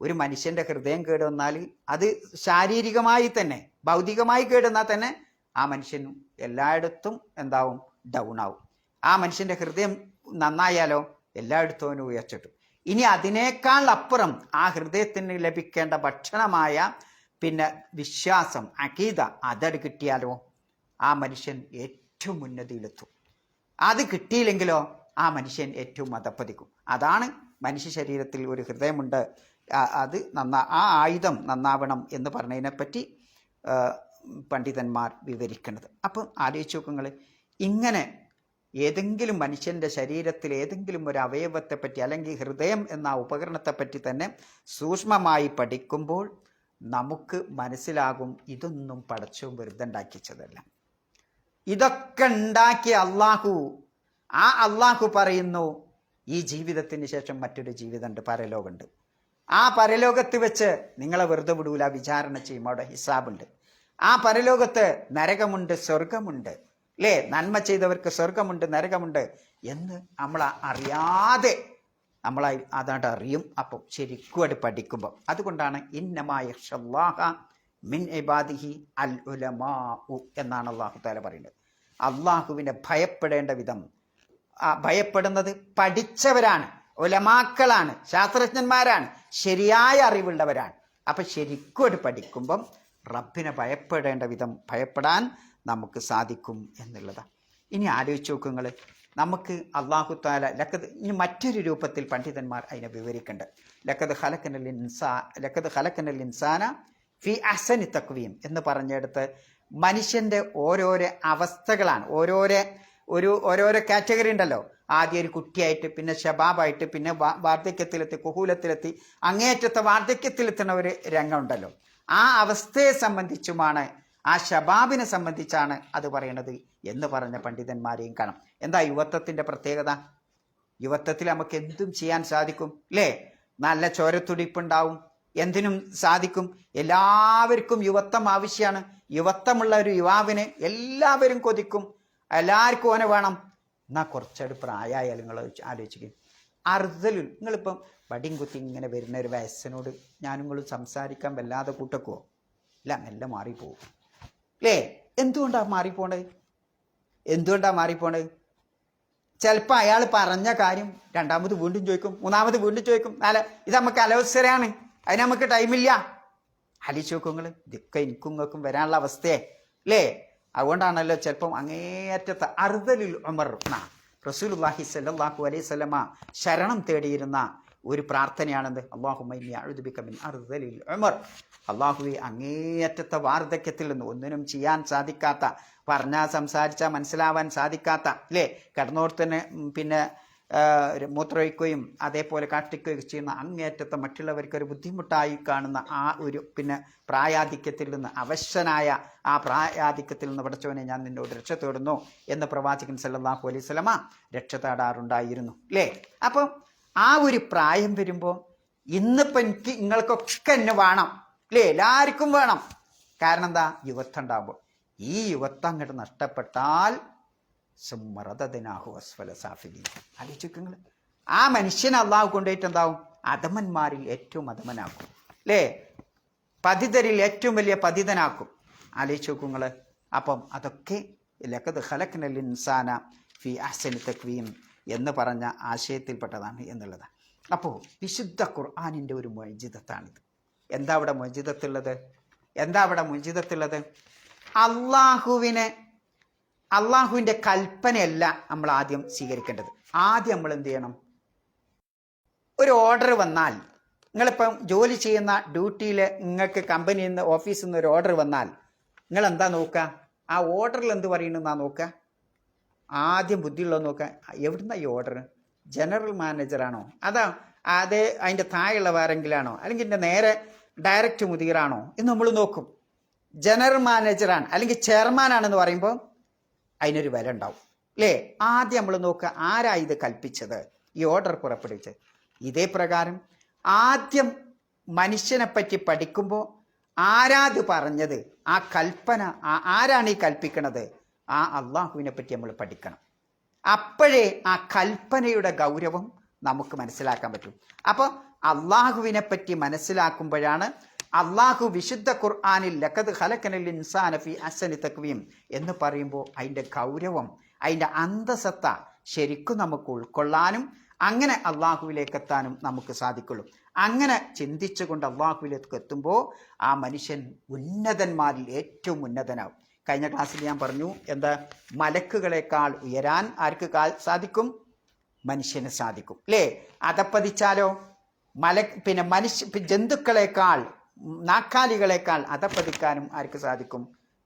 ഒരു മനുഷ്യൻ്റെ ഹൃദയം കേടുവന്നാൽ അത് ശാരീരികമായി തന്നെ ഭൗതികമായി കേടുവന്നാൽ തന്നെ ആ മനുഷ്യൻ എല്ലായിടത്തും എന്താവും? ഡൗൺ ആവും. ആ മനുഷ്യൻ്റെ ഹൃദയം നന്നായാലോ എല്ലായിടത്തും അവന് ഉയർച്ചിട്ടു. ഇനി അതിനേക്കാൾ അപ്പുറം ആ ഹൃദയത്തിന് ലഭിക്കേണ്ട ഭക്ഷണമായ പിന്നെ വിശ്വാസം, അഖീദ, അതട് കിട്ടിയാലോ ആ മനുഷ്യൻ ഏറ്റവും ഉന്നതിയിലെത്തും. അത് കിട്ടിയില്ലെങ്കിലോ ആ മനുഷ്യൻ ഏറ്റവും അധപ്പതിക്കും. അതാണ് മനുഷ്യ ശരീരത്തിൽ ഒരു ഹൃദയമുണ്ട്, അത് ആ ആയുധം നന്നാവണം എന്ന് പറഞ്ഞതിനെപ്പറ്റി പണ്ഡിതന്മാർ വിവരിക്കുന്നത്. അപ്പം ആലോചിച്ച് നോക്കുങ്ങൾ, ഇങ്ങനെ ഏതെങ്കിലും മനുഷ്യൻ്റെ ശരീരത്തിൽ ഏതെങ്കിലും ഒരു അവയവത്തെപ്പറ്റി അല്ലെങ്കിൽ ഹൃദയം എന്ന ഉപകരണത്തെപ്പറ്റി തന്നെ സൂക്ഷ്മമായി പഠിക്കുമ്പോൾ നമുക്ക് മനസ്സിലാകും, ഇതൊന്നും പടച്ചോൻ വെറുതെ ഉണ്ടാക്കിച്ചതല്ല. ഇതൊക്കെ ഉണ്ടാക്കിയ അള്ളാഹു പറയുന്നു, ഈ ജീവിതത്തിന് ശേഷം മറ്റൊരു ജീവിതമുണ്ട്, പരലോകമുണ്ട്. ആ പരലോകത്ത് വെച്ച് നിങ്ങളെ വെറുതെ വിടൂല, വിചാരണ ചെയ്യും, അവിടെ ഹിസാബുണ്ട്. ആ പരലോകത്ത് നരകമുണ്ട്, സ്വർഗമുണ്ട് അല്ലേ. നന്മ ചെയ്തവർക്ക് സ്വർഗമുണ്ട്, നരകമുണ്ട് എന്ന് നമ്മൾ അറിയാതെ നമ്മൾ അതാണ്ട് അറിയും. അപ്പം ശരിക്കും അത് പഠിക്കുമ്പോൾ അതുകൊണ്ടാണ് ഇന്നമാ യഖ്ഷല്ലാഹ മിൻ ഇബാദിഹി അൽ ഉലമാഉ എന്നാണ് അല്ലാഹു തആല പറയുന്നത്. അള്ളാഹുവിനെ ഭയപ്പെടേണ്ട വിധം ഭയപ്പെടുന്നത് പഠിച്ചവരാണ്, ഉലമാക്കളാണ്, ശാസ്ത്രജ്ഞന്മാരാണ്, ശരിയായ അറിവുള്ളവരാണ്. അപ്പം ശരിക്കും അത് പഠിക്കുമ്പം റബ്ബിനെ ഭയപ്പെടേണ്ട വിധം ഭയപ്പെടാൻ നമുക്ക് സാധിക്കും എന്നുള്ളതാണ്. ഇനി ആലോചിച്ച് നോക്കുങ്ങൾ, നമുക്ക് അല്ലാഹു തആല ഇനി മറ്റൊരു രൂപത്തിൽ പണ്ഡിതന്മാർ അതിനെ വിവരിക്കുന്നുണ്ട്. ലഖദ് ഖലഖനൽ ഇൻസാന ഫി അഹ്സനി തഖ്വീം എന്ന് പറഞ്ഞെടുത്ത് മനുഷ്യൻ്റെ ഓരോരോ അവസ്ഥകളാണ്, ഓരോരോ കാറ്റഗറി ഉണ്ടല്ലോ. ആദ്യം ഒരു കുട്ടിയായിട്ട്, പിന്നെ ശബാബായിട്ട്, പിന്നെ വാർദ്ധക്യത്തിലെത്തി, കുഹൂലത്തിലെത്തി, അങ്ങേയറ്റത്തെ വാർദ്ധക്യത്തിലെത്തുന്ന ഒരു രംഗമുണ്ടല്ലോ. ആ അവസ്ഥയെ സംബന്ധിച്ചുമാണ്, ആ ശബാബിനെ സംബന്ധിച്ചാണ് അത് പറയണത് എന്ന് പറഞ്ഞ പണ്ഡിതന്മാരെയും കാണാം. എന്താ യുവത്വത്തിൻ്റെ പ്രത്യേകത? യുവത്വത്തിൽ നമുക്ക് എന്തും ചെയ്യാൻ സാധിക്കും അല്ലേ. നല്ല ചോരത്തുടിപ്പുണ്ടാവും, എന്തിനും സാധിക്കും. എല്ലാവർക്കും യുവത്വം ആവശ്യമാണ്. യുവത്വമുള്ള ഒരു യുവാവിനെ എല്ലാവരും കൊതിക്കും, എല്ലാവർക്കും ഓനെ വേണം. എന്നാൽ കുറച്ചൊരു പ്രായമായാലും നിങ്ങൾ ആലോചിക്കും, അർദ്ധലുൽ, നിങ്ങളിപ്പം വടിയും കുത്തി ഇങ്ങനെ വരുന്ന ഒരു വയസ്സിനോട് നിങ്ങളും സംസാരിക്കാൻ വല്ലാതെ കൂട്ടക്കുവോ? ഇല്ല, മെല്ലെ മാറിപ്പോവും അല്ലേ. എന്തുകൊണ്ടാണ് മാറിപ്പോണത്? ചിലപ്പോൾ അയാൾ പറഞ്ഞ കാര്യം രണ്ടാമത് വീണ്ടും ചോദിക്കും, മൂന്നാമത് വീണ്ടും ചോദിക്കും. ഇത് നമുക്ക് അലവസരമാണ്, അതിന് നമുക്ക് ടൈമില്ല. ആലോചിച്ച് നോക്കും നിങ്ങൾ, ഇതൊക്കെ എനിക്കും ഇങ്ങൾക്കും വരാനുള്ള അവസ്ഥയെ അല്ലേ. അതുകൊണ്ടാണല്ലോ ചിലപ്പം അങ്ങേയറ്റത്തെ അർദലുൽ ഉമർ റസൂലുള്ളാഹി സ്വല്ലല്ലാഹു അലൈഹി വസല്ലമ ശരണം തേടിയിരുന്ന ഒരു പ്രാർത്ഥനയാണെന്ത്? അല്ലാഹുമ്മ ഇന്നി അഊദു ബിക മിൻ അർദലിൽ ഉമർ. അള്ളാഹുവെ, അങ്ങേയറ്റത്തെ വാർദ്ധക്യത്തിൽ നിന്ന് ഒന്നിനും ചെയ്യാൻ സാധിക്കാത്ത, പറഞ്ഞാൽ സംസാരിച്ചാൽ മനസ്സിലാവാൻ സാധിക്കാത്ത അല്ലേ, കിടന്നോർത്തന്നെ പിന്നെ മൂത്രമൊഴിക്കുകയും അതേപോലെ കാഷ്ടിക്കുകയും ചെയ്യുന്ന അങ്ങേയറ്റത്തെ മറ്റുള്ളവർക്കൊരു ബുദ്ധിമുട്ടായി കാണുന്ന ആ ഒരു പിന്നെ പ്രായാധിക്യത്തിൽ നിന്ന്, അവശനായ ആ പ്രായാധിക്യത്തിൽ നിന്ന് പടച്ചവനെ ഞാൻ നിന്നോട് രക്ഷ തേടുന്നു എന്ന് പ്രവാചകൻ സല്ലല്ലാഹു അലൈഹി വസല്ലമ രക്ഷ തേടാറുണ്ടായിരുന്നു അല്ലേ. അപ്പം ആ ഒരു പ്രായം വരുമ്പോൾ ഇന്നിപ്പോൾ നിങ്ങൾക്കൊക്കെ എന്നെ വേണം അല്ലേ, എല്ലാവർക്കും വേണം. കാരണം എന്താ? യുവത്വം ഉണ്ടാകുമ്പോൾ. ഈ യുവത്വം അങ്ങോട്ട് നഷ്ടപ്പെട്ടാൽ ആലോചിക്കുക, ആ മനുഷ്യനെ അള്ളാഹു കൊണ്ടുപോയിട്ട് എന്താവും? അധമന്മാരിൽ ഏറ്റവും അധമനാക്കും, അല്ലേ? പതിതരിൽ ഏറ്റവും വലിയ പതിതനാക്കും. ആലോചിച്ച് നോക്കൂ നിങ്ങൾ. അപ്പം അതൊക്കെ ലഖദ് ഖലഖ്നൽ ഇൻസാന ഫി അഹ്സനി തഖ്വീം എന്ന് പറഞ്ഞ ആശയത്തിൽപ്പെട്ടതാണ് എന്നുള്ളതാണ്. അപ്പോൾ വിശുദ്ധ ഖുർആനിൻ്റെ ഒരു മുഅ്ജിസത്താണിത്. എന്താ അവിടെ മുഅ്ജിസത്തുള്ളത്? അള്ളാഹുവിൻ്റെ കൽപ്പനയല്ല നമ്മൾ ആദ്യം സ്വീകരിക്കേണ്ടത്. ആദ്യം നമ്മൾ എന്ത് ചെയ്യണം? ഒരു ഓർഡർ വന്നാൽ, നിങ്ങളിപ്പം ജോലി ചെയ്യുന്ന ഡ്യൂട്ടിയിൽ നിങ്ങൾക്ക് കമ്പനിയിൽ നിന്ന് ഓഫീസിൽ നിന്ന് ഒരു ഓർഡർ വന്നാൽ നിങ്ങൾ എന്താ നോക്കുക? ആ ഓർഡറിൽ എന്ത് പറയുന്നതെന്നാ നോക്കുക. ആദ്യം ബുദ്ധിയുള്ളത് നോക്കുക. എവിടുന്ന ഈ ഓർഡർ? ജനറൽ മാനേജറാണോ, അതിൻ്റെ താഴെയുള്ള വേറെങ്കിലാണോ, അല്ലെങ്കിൽ എൻ്റെ നേരെ ഡയറക്റ്റ് മുദീറാണോ എന്ന് നമ്മൾ നോക്കും. ജനറൽ മാനേജറാണ് അല്ലെങ്കിൽ ചെയർമാനാണെന്ന് പറയുമ്പോൾ അതിനൊരു വില ഉണ്ടാവും, അല്ലേ? ആദ്യം നമ്മൾ നോക്കുക, ആരാ ഇത് കൽപ്പിച്ചത്, ഈ ഓർഡർ പുറപ്പെടുവിച്ചത്. ഇതേ പ്രകാരം ആദ്യം മനുഷ്യനെ പറ്റി പഠിക്കുമ്പോൾ ആരാത് പറഞ്ഞത്, ആ കൽപ്പന ആരാണ് ഈ കൽപ്പിക്കണത്, ആ അള്ളാഹുവിനെ പറ്റി നമ്മൾ പഠിക്കണം. അപ്പോഴേ ആ കൽപ്പനയുടെ ഗൗരവം നമുക്ക് മനസ്സിലാക്കാൻ പറ്റും. അപ്പോൾ അള്ളാഹുവിനെ പറ്റി മനസ്സിലാക്കുമ്പോഴാണ് അള്ളാഹു വിശുദ്ധ ഖുർആനിൽ ലഖദ് ഖലഖനൽ ഇൻസാന ഫീ അഹ്സനി തഖ്വീം എന്ന് പറയുമ്പോൾ അതിൻ്റെ ഗൗരവം, അതിൻ്റെ അന്തസത്ത ശരിക്കും നമുക്ക് ഉൾക്കൊള്ളാനും അങ്ങനെ അള്ളാഹുവിലേക്ക് എത്താനും നമുക്ക് സാധിക്കുള്ളൂ. അങ്ങനെ ചിന്തിച്ചുകൊണ്ട് അള്ളാഹുവിലേക്ക് എത്തുമ്പോൾ ആ മനുഷ്യൻ ഉന്നതന്മാരിൽ ഏറ്റവും ഉന്നതനാവും. കഴിഞ്ഞ ക്ലാസ്സിൽ ഞാൻ പറഞ്ഞു, എന്താ? മലക്കുകളെക്കാൾ ഉയരാൻ ആർക്ക് സാധിക്കും? മനുഷ്യന് സാധിക്കും, അല്ലേ? അതപ്പതിച്ചാലോ ജന്തുക്കളെക്കാൾ, നാക്കാലികളെക്കാൾ അതപ്പതിക്കാനും ആർക്ക് സാധിക്കും?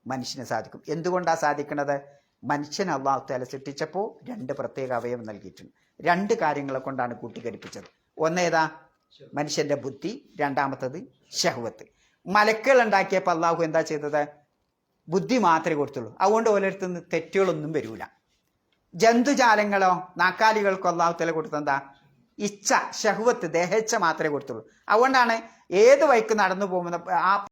മനുഷ്യന് സാധിക്കും. എന്തുകൊണ്ടാണ് സാധിക്കുന്നത്? മനുഷ്യൻ അള്ളാഹു തആല സൃഷ്ടിച്ചപ്പോൾ 2 പ്രത്യേക അവയവം നൽകിയിട്ടുണ്ട്. 2 കാര്യങ്ങളെ കൊണ്ടാണ് കൂട്ടിക്കടിപ്പിച്ചത്. ഒന്നേതാ? മനുഷ്യന്റെ ബുദ്ധി, രണ്ടാമത്തത് ശഹ്വത്ത്. മലക്കുകൾ ഉണ്ടാക്കിയപ്പോൾ അള്ളാഹു എന്താ ചെയ്തത്? ബുദ്ധി മാത്രമേ കൊടുത്തുള്ളൂ. അതുകൊണ്ട് ഓരോരുത്തന്ന് തെറ്റുകളൊന്നും വരൂല. ജന്തുജാലങ്ങളോ നാക്കാലികൾക്കോ അള്ളാഹു തആല കൊടുത്തെന്താ? ഇച്ഛ, ശഹ്വത്ത്, ദേഹേച്ഛ മാത്രമേ കൊടുത്തുള്ളൂ. അതുകൊണ്ടാണ് ഏത് വഴിക്ക് നടന്നു പോകുന്ന ആ